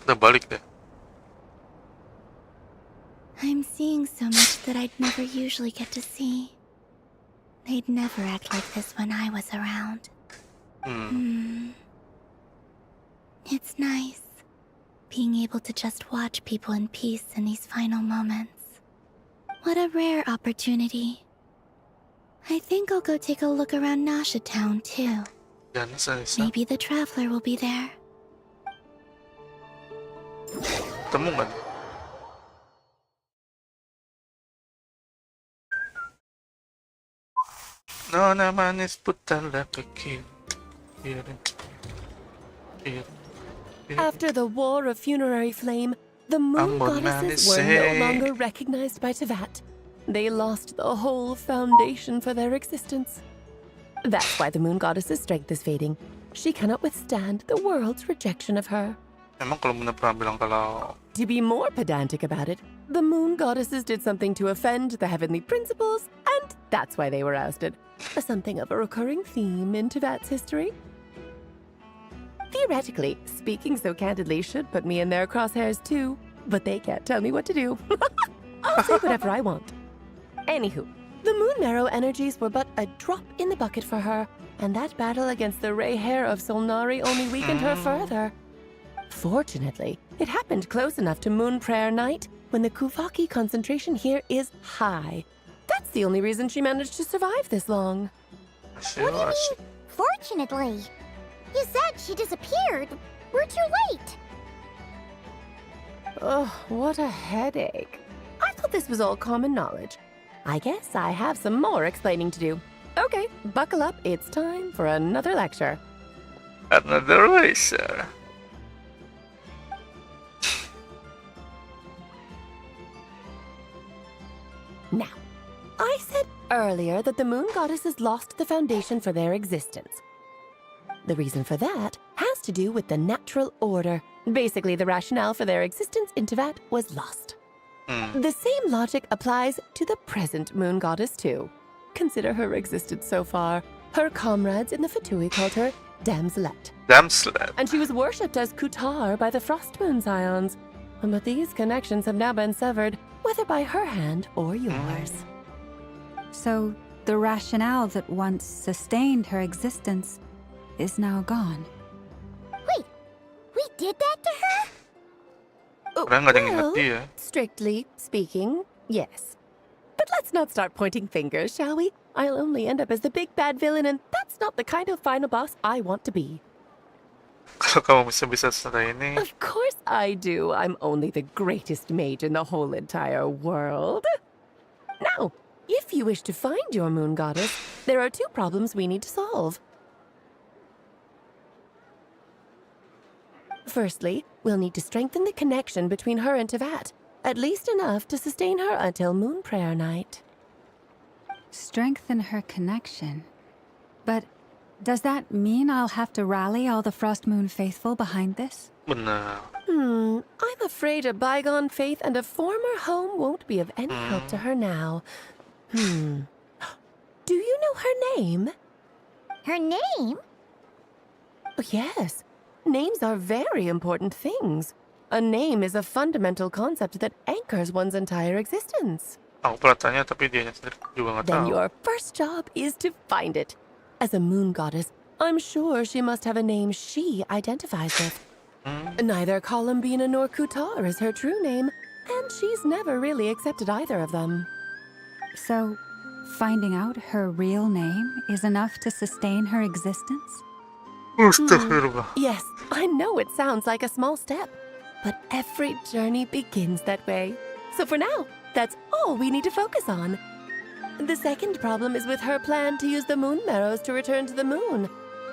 S1: Udah balik deh.
S5: I'm seeing so much that I'd never usually get to see. They'd never act like this when I was around. It's nice, being able to just watch people in peace in these final moments. What a rare opportunity. I think I'll go take a look around Nasha Town, too. Maybe the Traveler will be there.
S1: Temu nggak? Nona manis putala kecil.
S13: After the War of Funerary Flame, the moon goddesses were no longer recognized by Teyvat. They lost the whole foundation for their existence. That's why the moon goddess's strength is fading. She cannot withstand the world's rejection of her.
S1: Emang kalau Bunda pernah bilang kalau...
S13: To be more pedantic about it, the moon goddesses did something to offend the heavenly principles, and that's why they were ousted. Something of a recurring theme in Teyvat's history. Theoretically, speaking so candidly should put me in their crosshairs too, but they can't tell me what to do. I'll say whatever I want. Anywho, the Moon Marrow energies were but a drop in the bucket for her, and that battle against the Ray Hair of Solnari only weakened her further. Fortunately, it happened close enough to Moon Prayer Night when the Kuvaki concentration here is high. That's the only reason she managed to survive this long.
S14: What do you mean, fortunately? You said she disappeared. We're too late.
S13: Oh, what a headache. I thought this was all common knowledge. I guess I have some more explaining to do. Okay, buckle up. It's time for another lecture.
S1: Another racer.
S13: Now, I said earlier that the moon goddesses lost the foundation for their existence. The reason for that has to do with the natural order. Basically, the rationale for their existence in Teyvat was lost. The same logic applies to the present moon goddess too. Consider her existence so far. Her comrades in the Fatui called her Damselet.
S1: Damselet.
S13: And she was worshipped as Kutar by the Frost Moon Scions. But these connections have now been severed, whether by her hand or yours.
S6: So, the rationale that once sustained her existence is now gone.
S14: Wait, we did that to her?
S13: Well, strictly speaking, yes. But let's not start pointing fingers, shall we? I'll only end up as the big bad villain, and that's not the kind of final boss I want to be.
S1: Kalau kamu bisa seperti ini.
S13: Of course I do. I'm only the greatest mage in the whole entire world. Now, if you wish to find your moon goddess, there are two problems we need to solve. Firstly, we'll need to strengthen the connection between her and Teyvat, at least enough to sustain her until Moon Prayer Night.
S6: Strengthen her connection? But does that mean I'll have to rally all the Frost Moon faithful behind this?
S1: Benar.
S13: I'm afraid a bygone faith and a former home won't be of any help to her now. Do you know her name?
S14: Her name?
S13: Oh, yes. Names are very important things. A name is a fundamental concept that anchors one's entire existence.
S1: Aku pernah tanya tapi dia sendiri juga nggak
S13: Then
S1: tahu.
S13: your first job is to find it. As a moon goddess, I'm sure she must have a name she identifies with. Neither Columbina nor Kutar is her true name, and she's never really accepted either of them.
S6: So, Finding out her real name is enough to sustain her existence?
S13: Yes, I know it sounds like a small step, but every journey begins that way. So for now, that's all we need to focus on. The second problem is with her plan to use the moon marrows to return to the moon.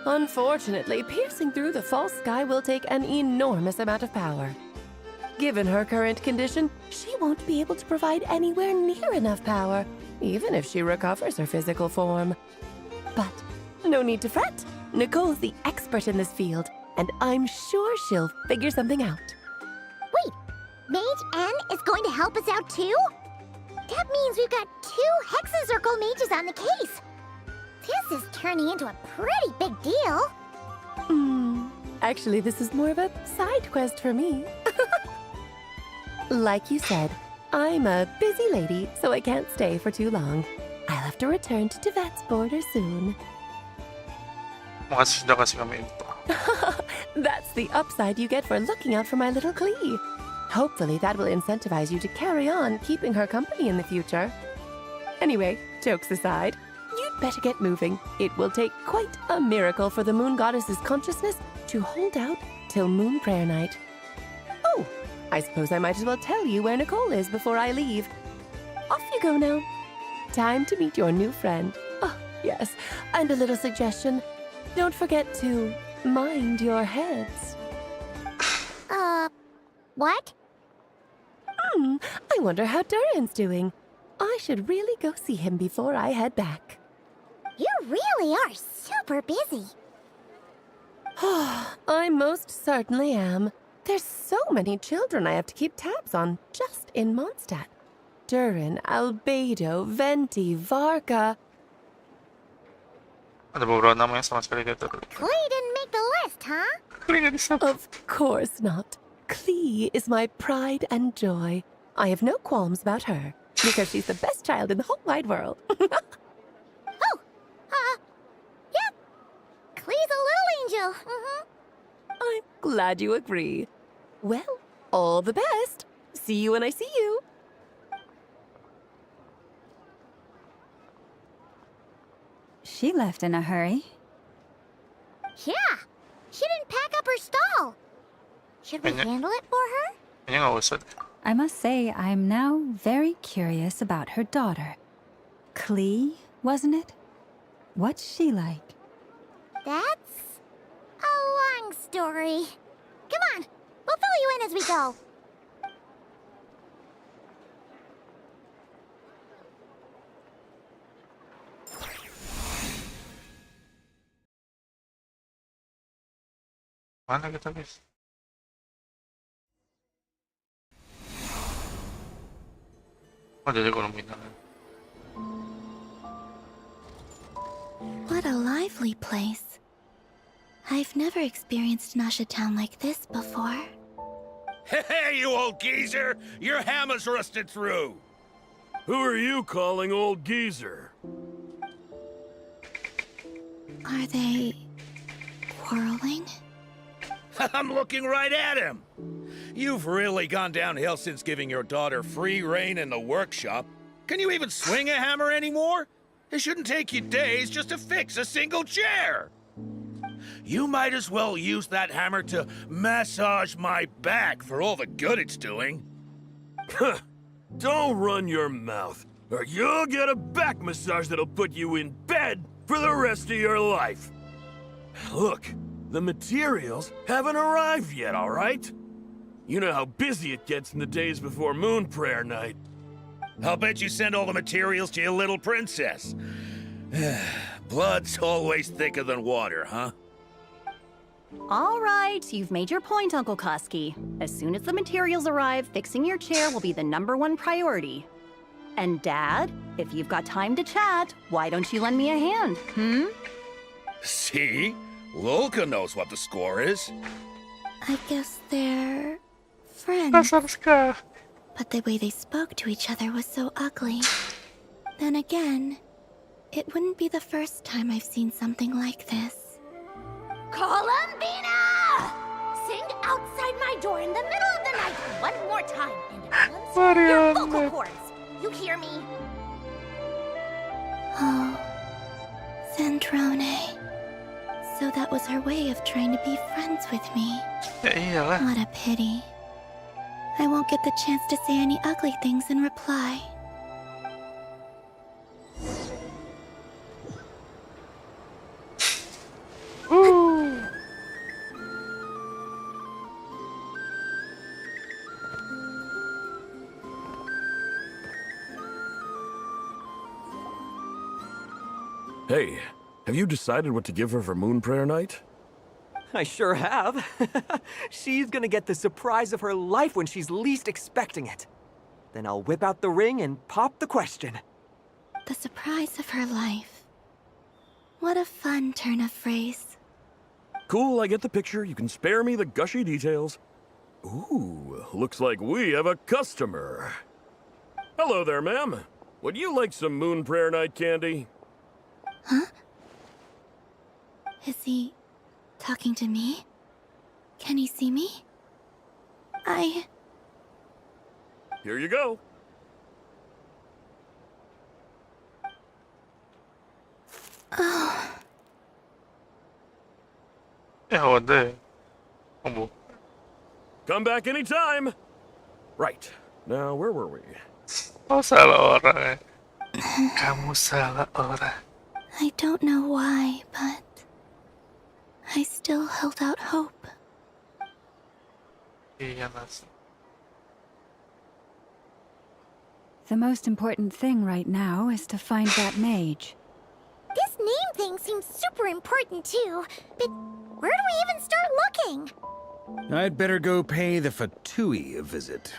S13: Unfortunately, piercing through the false sky will take an enormous amount of power. Given her current condition, she won't be able to provide anywhere near enough power, even if she recovers her physical form. But no need to fret. Nicole's the expert in this field, and I'm sure she'll figure something out.
S16: Wait, Mage N is going to help us out too? That means we've got 2 Hexacircle mages on the case. This is turning into a pretty big deal.
S13: Actually, this is more of a side quest for me. Like you said, I'm a busy lady, so I can't stay for too long. I'll have to return to Tibet's border soon. That's the upside you get for looking out for my little Klee. Hopefully that will incentivize you to carry on keeping her company in the future. Anyway, jokes aside, you'd better get moving. It will take quite a miracle for the moon goddess's consciousness to hold out till moon prayer night. Oh, I suppose I might as well tell you where Nicole is before I leave. Off you go now. Time to meet your new friend. Oh, yes, and a little suggestion. Don't forget to mind your heads.
S16: What?
S13: I wonder how Durin's doing. I should really go see him before I head back.
S16: You really are super busy.
S13: I most certainly am. There's so many children I have to keep tabs on just in Mondstadt. Durin, Albedo, Venti, Varka.
S16: Klee didn't make the list, huh?
S13: Of course not. Klee is my pride and joy. I have no qualms about her, because she's the best child in the whole wide world.
S16: Yep. Klee's a little angel.
S13: I'm glad you agree. Well, all the best. See you when I see you.
S6: She left in a hurry.
S16: Yeah, she didn't pack up her stall. Should we handle it for her?
S6: I must say, I'm now very curious about her daughter. Klee, wasn't it? What's she like?
S16: That's a long story. Come on, we'll fill you in as we go.
S1: Mana kita guys? Oh, jadi kalau bintangnya.
S5: What a lively place. I've never experienced Nasha Town like this before.
S7: Hey, you old geezer! Your hammer's rusted through!
S17: Who are you calling old geezer?
S5: Are they quarreling?
S7: I'm looking right at him! You've really gone downhill since giving your daughter free rein in the workshop. Can you even swing a hammer anymore? It shouldn't take you days just to fix a single chair! You might as well use that hammer to massage my back for all the good it's doing.
S17: Don't run your mouth, or you'll get a back massage that'll put you in bed for the rest of your life. Look, the materials haven't arrived yet, all right? You know how busy it gets in the days before moon prayer night.
S7: I'll bet you send all the materials to your little princess. Blood's always thicker than water, huh?
S18: All right, you've made your point, Uncle Koski. As soon as the materials arrive, fixing your chair will be the #1 priority. And Dad, if you've got time to chat, why don't you lend me a hand,
S7: See? Lolka knows what the score is.
S5: I guess they're friends. But the way they spoke to each other was so ugly. Then again, it wouldn't be the first time I've seen something like this.
S16: Columbina! Sing outside my door in the middle of the night one more time, and it runs your vocal cords. You hear me?
S5: drone, eh? So that was her way of trying to be friends with me.
S1: Iyalah.
S5: What a pity. I won't get the chance to say any ugly things in reply.
S17: Hey, have you decided what to give her for Moon Prayer Night?
S19: I sure have. She's gonna get the surprise of her life when she's least expecting it. Then I'll whip out the ring and pop the question.
S5: The surprise of her life. What a fun turn of phrase.
S17: Cool, I get the picture. You can spare me the gushy details. Ooh, looks like we have a customer. Hello there, ma'am. Would you like some Moon Prayer Night candy?
S5: Huh? Is he talking to me? Can he see me?
S17: Here you go.
S5: Oh.
S1: هو ده أبو.
S17: Come back anytime. Right. Now, where were we?
S1: Oh, salah orang. Kamu salah orang.
S5: I don't know why, but I still held out hope.
S1: Iya, Nas.
S6: The most important thing right now is to find that mage.
S16: This name thing seems super important too, but where do we even start looking?
S7: I'd better go pay the Fatui a visit.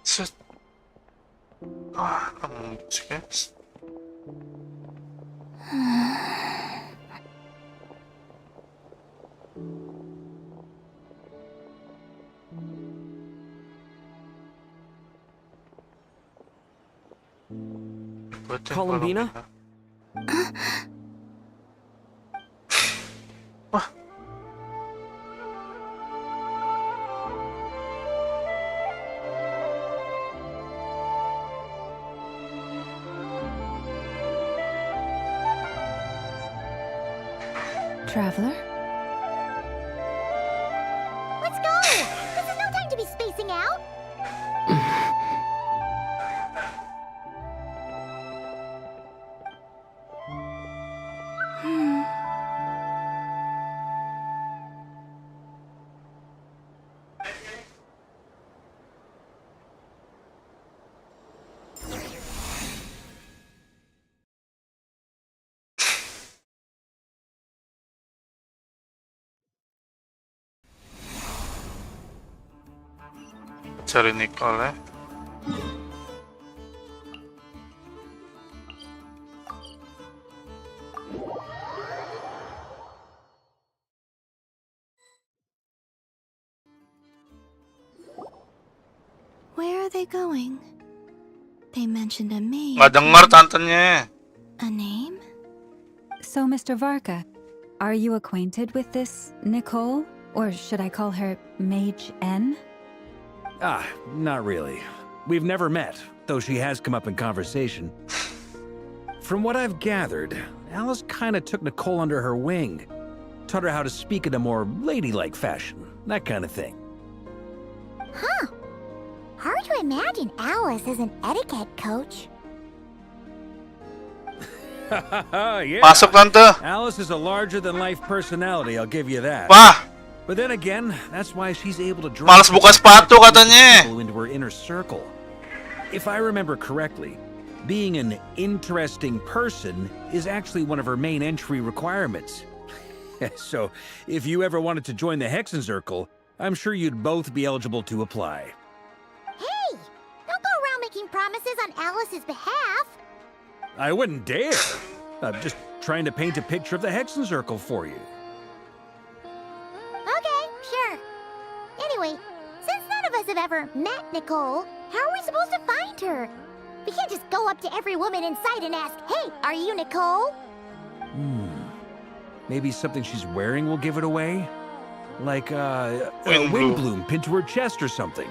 S1: Just... Ah, I'm scared.
S2: Columbina?
S6: Traveler?
S16: Let's go! This is no time to be spacing out!
S1: Cari Nicole, eh?
S5: Where are they going? They mentioned a maid.
S1: Nggak dengar tantenya.
S5: A name?
S6: So, Mr. Varka, are you acquainted with this Nicole? Or should I call her Mage N?
S7: Ah, not really. We've never met, though she has come up in conversation. From what I've gathered, Alice kinda took Nicole under her wing. Taught her how to speak in a more ladylike fashion, that kind of thing.
S16: Huh. Hard to imagine Alice as an etiquette coach.
S7: Yeah.
S1: Masuk, Tante.
S7: Alice is a larger-than-life personality, I'll give you that.
S1: Wah!
S7: But then again, that's why she's able to draw
S1: Malas buka sepatu katanya.
S7: people into her inner circle. If I remember correctly, being an interesting person is actually one of her main entry requirements. So, if you ever wanted to join the Hexenzirkel, I'm sure you'd both be eligible to apply.
S16: Hey! Don't go around making promises on Alice's behalf.
S7: I wouldn't dare. I'm just trying to paint a picture of the Hexenzirkel for you.
S16: Okay, sure. Anyway, since none of us have ever met Nicole, how are we supposed to find her? We can't just go up to every woman in sight and ask, hey, are you Nicole?
S7: Maybe something she's wearing will give it away? Like, a
S1: Wind
S7: wind
S1: bloom.
S7: bloom pinned to her chest or something.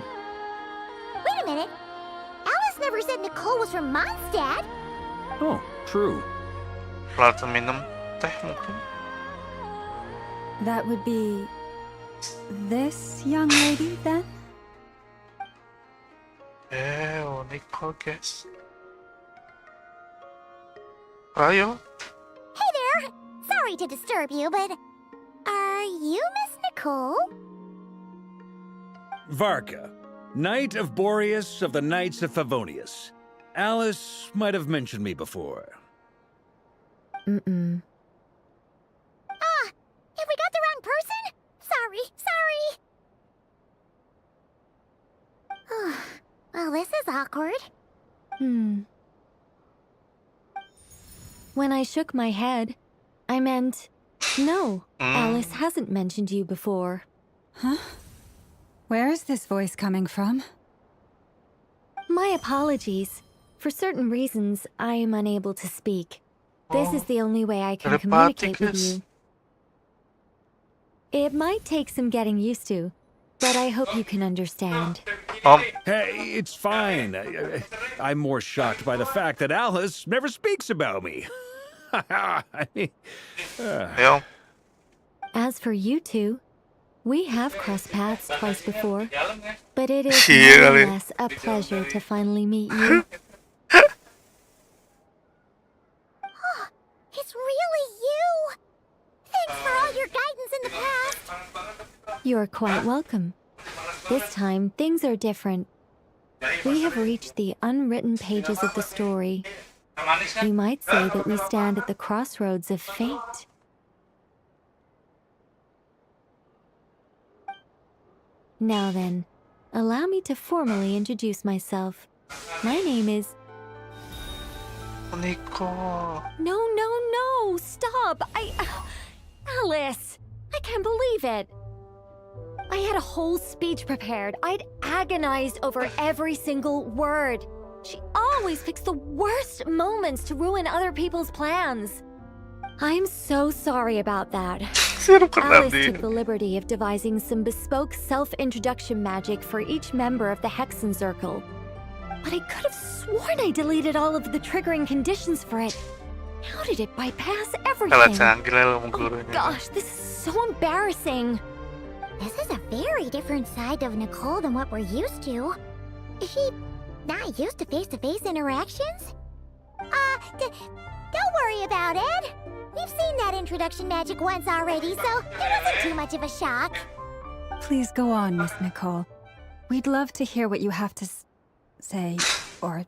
S16: materials from Mondstadt.
S7: Oh, true.
S1: Platinum teh mungkin.
S6: That would be this young lady, then?
S1: Nicole guess. Ayo.
S16: Hey there! Sorry to disturb you, but are you Miss Nicole?
S7: Varka, Knight of Boreas of the Knights of Favonius. Alice might have mentioned me before.
S6: Mm-mm.
S16: Have we got the wrong person? Sorry. Well, this is awkward.
S4: When I shook my head, I meant, no, Alice hasn't mentioned you before.
S6: Huh? Where is this voice coming from?
S4: My apologies. For certain reasons, I am unable to speak. This is the only way I can communicate with you. It might take some getting used to, but I hope you can understand.
S7: Hey, it's fine. I'm more shocked by the fact that Alice never speaks about me.
S4: As for you two, we have crossed paths twice before, but it is nonetheless a pleasure to finally meet you.
S16: It's really you! Thanks for all your guidance in the past!
S4: You're quite welcome. This time, things are different. We have reached the unwritten pages of the story. You might say that we stand at the crossroads of fate. Now then, allow me to formally introduce myself. My name is...
S1: Nico.
S4: No, stop! Alice! I can't believe it! I had a whole speech prepared. I'd agonized over every single word. She always picks the worst moments to ruin other people's plans. I'm so sorry about that. Alice took the liberty of devising some bespoke self-introduction magic for each member of the Hexen Circle. But I could have sworn I deleted all of the triggering conditions for it. How did it bypass everything? Oh gosh, this is so embarrassing.
S16: This is a very different side of Nicole than what we're used to. Is she not used to face-to-face interactions? Don't worry about it. We've seen that introduction magic once already, so it wasn't too much of a shock.
S6: Please go on, Miss Nicole. We'd love to hear what you have to say, or,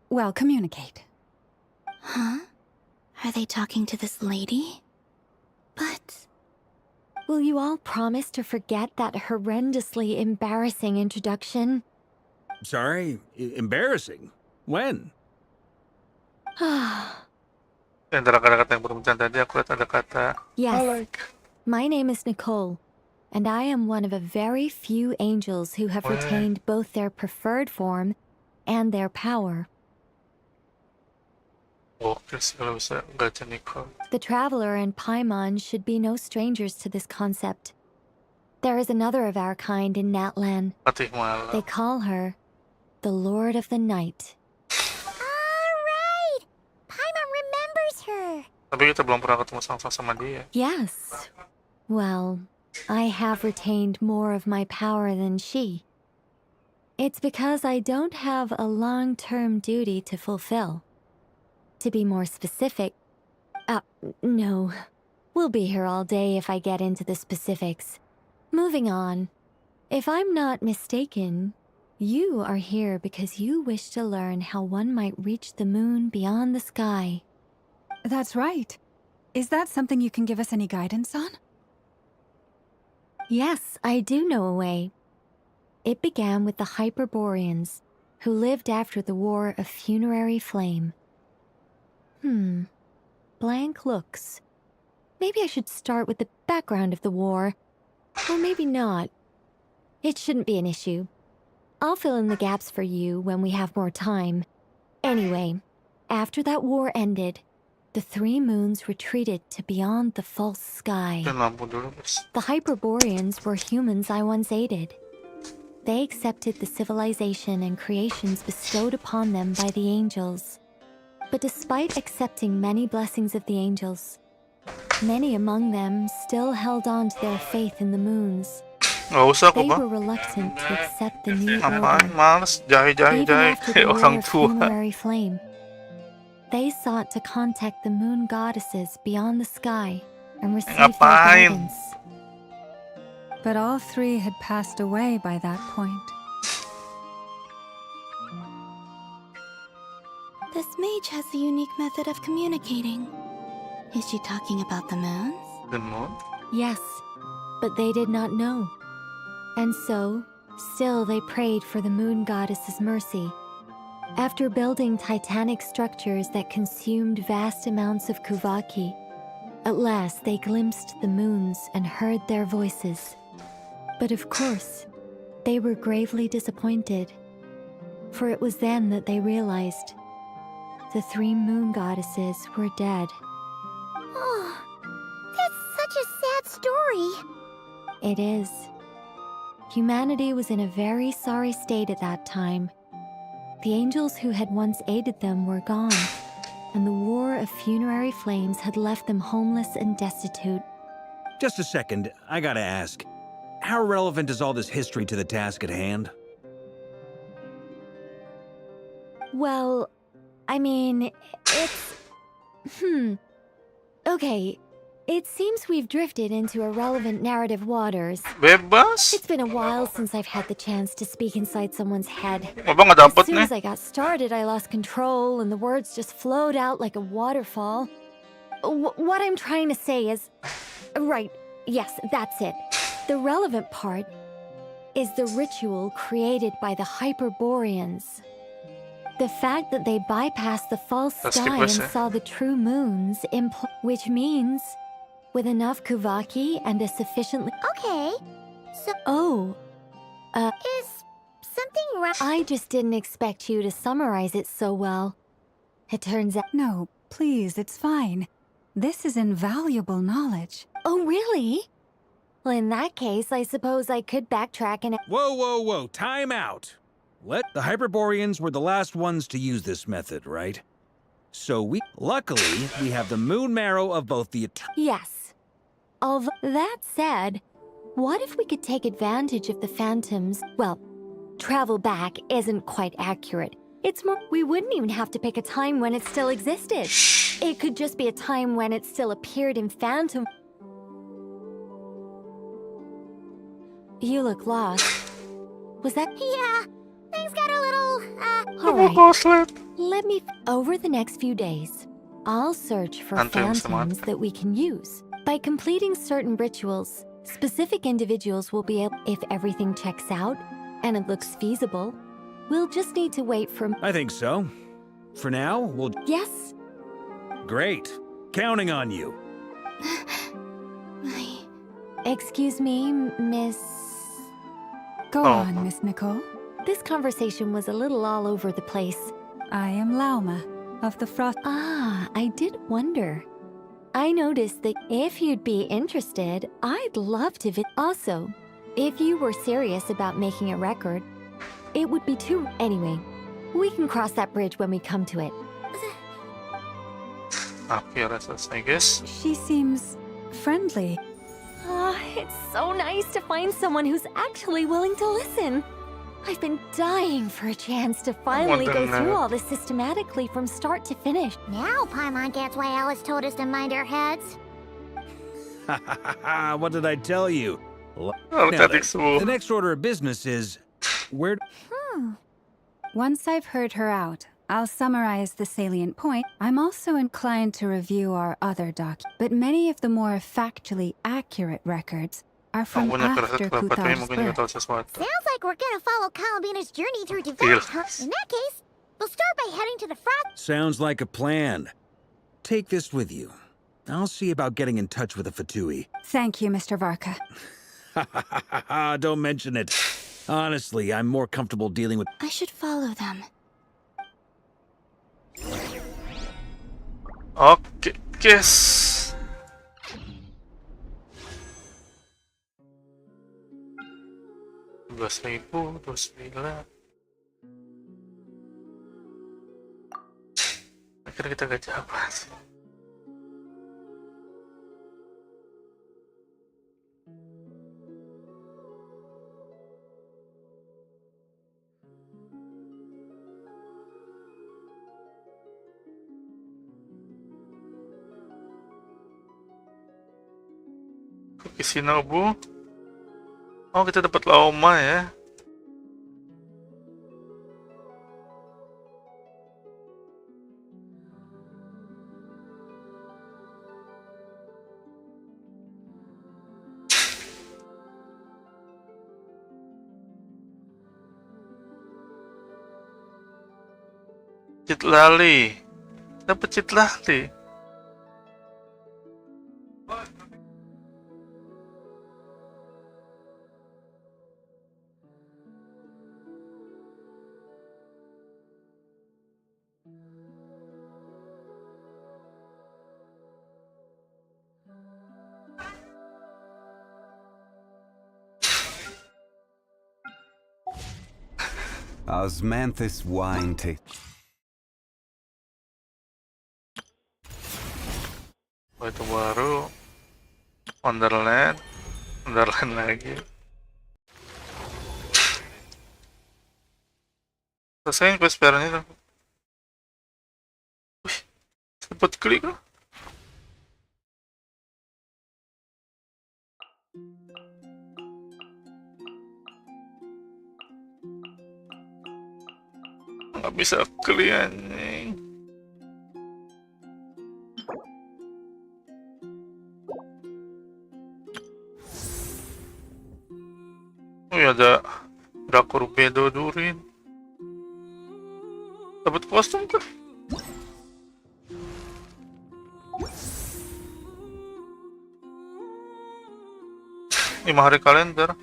S6: well, communicate.
S5: Huh? Are they talking to this lady? But...
S4: Will you all promise to forget that horrendously embarrassing introduction?
S7: Sorry? Embarrassing? When?
S1: Antara kata-kata yang berbicara tadi, aku lihat ada kata
S4: Yes, my name is Nicole, and I am one of a very few angels who have retained both their preferred form and their power. The Traveler and Paimon should be no strangers to this concept. There is another of our kind in Natlan. They call her the Lord of the Night.
S16: Alright! Paimon remembers her!
S1: Tapi kita belum pernah ketemu langsung sama dia.
S4: Yes. Well, I have retained more of my power than she. It's because I don't have a long-term duty to fulfill. To be more specific... no. We'll be here all day if I get into the specifics. Moving on. If I'm not mistaken, you are here because you wish to learn how one might reach the moon beyond the sky.
S6: That's right. Is that something you can give us any guidance on?
S4: Yes, I do know a way. It began with the Hyperboreans, who lived after the War of Funerary Flame. Blank looks. Maybe I should start with the background of the war. Or maybe not. It shouldn't be an issue. I'll fill in the gaps for you when we have more time. Anyway, after that war ended, the three moons retreated to beyond the false sky. The Hyperboreans were humans I once aided. They accepted the civilization and creations bestowed upon them by the angels. But despite accepting many blessings of the angels, many among them still held on to their faith in the moons. They were reluctant to accept the new order. Even after the war of funerary flame, they sought to contact the moon goddesses beyond the sky and receive their guidance.
S6: But all three had passed away by that point.
S5: This mage has a unique method of communicating. Is she talking about the moons?
S1: The moon?
S4: Yes, but they did not know. And so, still they prayed for the moon goddess's mercy. After building titanic structures that consumed vast amounts of kuvaki, at last they glimpsed the moons and heard their voices. But of course, they were gravely disappointed, for it was then that they realized the three moon goddesses were dead.
S16: Oh, that's such a sad story.
S4: It is. Humanity was in a very sorry state at that time. The angels who had once aided them were gone, and the war of funerary flames had left them homeless and destitute.
S7: Just a second, I gotta ask. How relevant is all this history to the task at hand?
S4: Well, I mean, it's... Okay, it seems we've drifted into irrelevant narrative waters.
S1: Bebas?
S4: It's been a while since I've had the chance to speak inside someone's head.
S1: Aba nga dapat
S4: As soon
S1: na
S4: as I got started, I lost control and the words just flowed out like a waterfall. What I'm trying to say is... Right, yes, that's it. The relevant part is the ritual created by the Hyperboreans. The fact that they bypassed the false sky and saw the true moons, which means, with enough kuvaki and a sufficiently...
S16: Okay, so...
S4: Oh,
S16: Is something wrong?
S4: I just didn't expect you to summarize it so well. It turns out...
S6: No, please, it's fine. This is invaluable knowledge.
S4: Oh, really? Well, in that case, I suppose I could backtrack and...
S7: Whoa, time out! The Hyperboreans were the last ones to use this method, right? So luckily, we have the moon marrow of both the...
S4: Yes. Although, that said, what if we could take advantage of the phantoms? Well, travel back isn't quite accurate. It's more, we wouldn't even have to pick a time when it still existed. It could just be a time when it still appeared in phantom. You look lost. Was that...
S16: Yeah, things got a little,
S4: Alright. Let me... Over the next few days, I'll search for phantoms that we can use. By completing certain rituals, specific individuals will be able... If everything checks out, and it looks feasible, we'll just need to wait for...
S7: I think so. For now, we'll...
S4: Yes?
S7: Great. Counting on you.
S4: Excuse me, Miss...
S6: Go on, Miss Nicole.
S4: This conversation was a little all over the place.
S6: I am Lauma, of the Frost...
S4: Ah, I did wonder. I noticed that if you'd be interested, I'd love to Also, if you were serious about making a record, it would be too... Anyway, we can cross that bridge when we come to it.
S1: I guess.
S6: She seems... friendly.
S4: It's so nice to find someone who's actually willing to listen. I've been dying for a chance to finally go through all this systematically from start to finish.
S16: Now Paimon gets why Alice told us to mind our heads.
S7: What did I tell you?
S1: Oh,
S7: Now, the next order of business is... Where...
S6: Once I've heard her out, I'll summarize the salient point. I'm also inclined to review our other but many of the more factually accurate records are from after Kutar's birth.
S16: Sounds like we're gonna follow Kalabina's journey through Development. In that case, we'll start by heading to the Frost.
S7: Sounds like a plan. Take this with you. I'll see about getting in touch with the Fatui.
S6: Thank you, Mr. Varka.
S7: Don't mention it. Honestly, I'm more comfortable dealing with...
S5: I should follow them.
S1: Okay, guess. 12.029. Akhirnya kita gacha apa sih? Shinobu. Oh, kita dapat Laoma ya. Citlali. Dapat Citlali.
S20: Osmanthus wine taste.
S1: Oh, itu baru. Wonderland lagi. Selesai quest parent itu. Wih, sempat klik loh. Nggak bisa klik anjing. Oh ya, ada drakor pedo Durin. Dapat kostum kan? Lima hari kalender.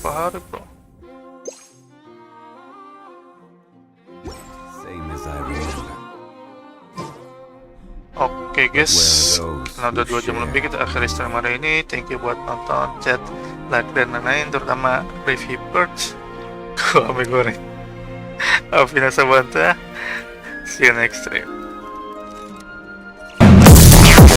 S1: Berapa hari bro?
S20: Same as I remember.
S1: Oke guys, karena udah 2 jam lebih kita akhiri stream hari ini. Thank you buat nonton, chat, like, dan lain-lain, terutama review perch. Kami goreng. Afina Sabanta. See you next stream.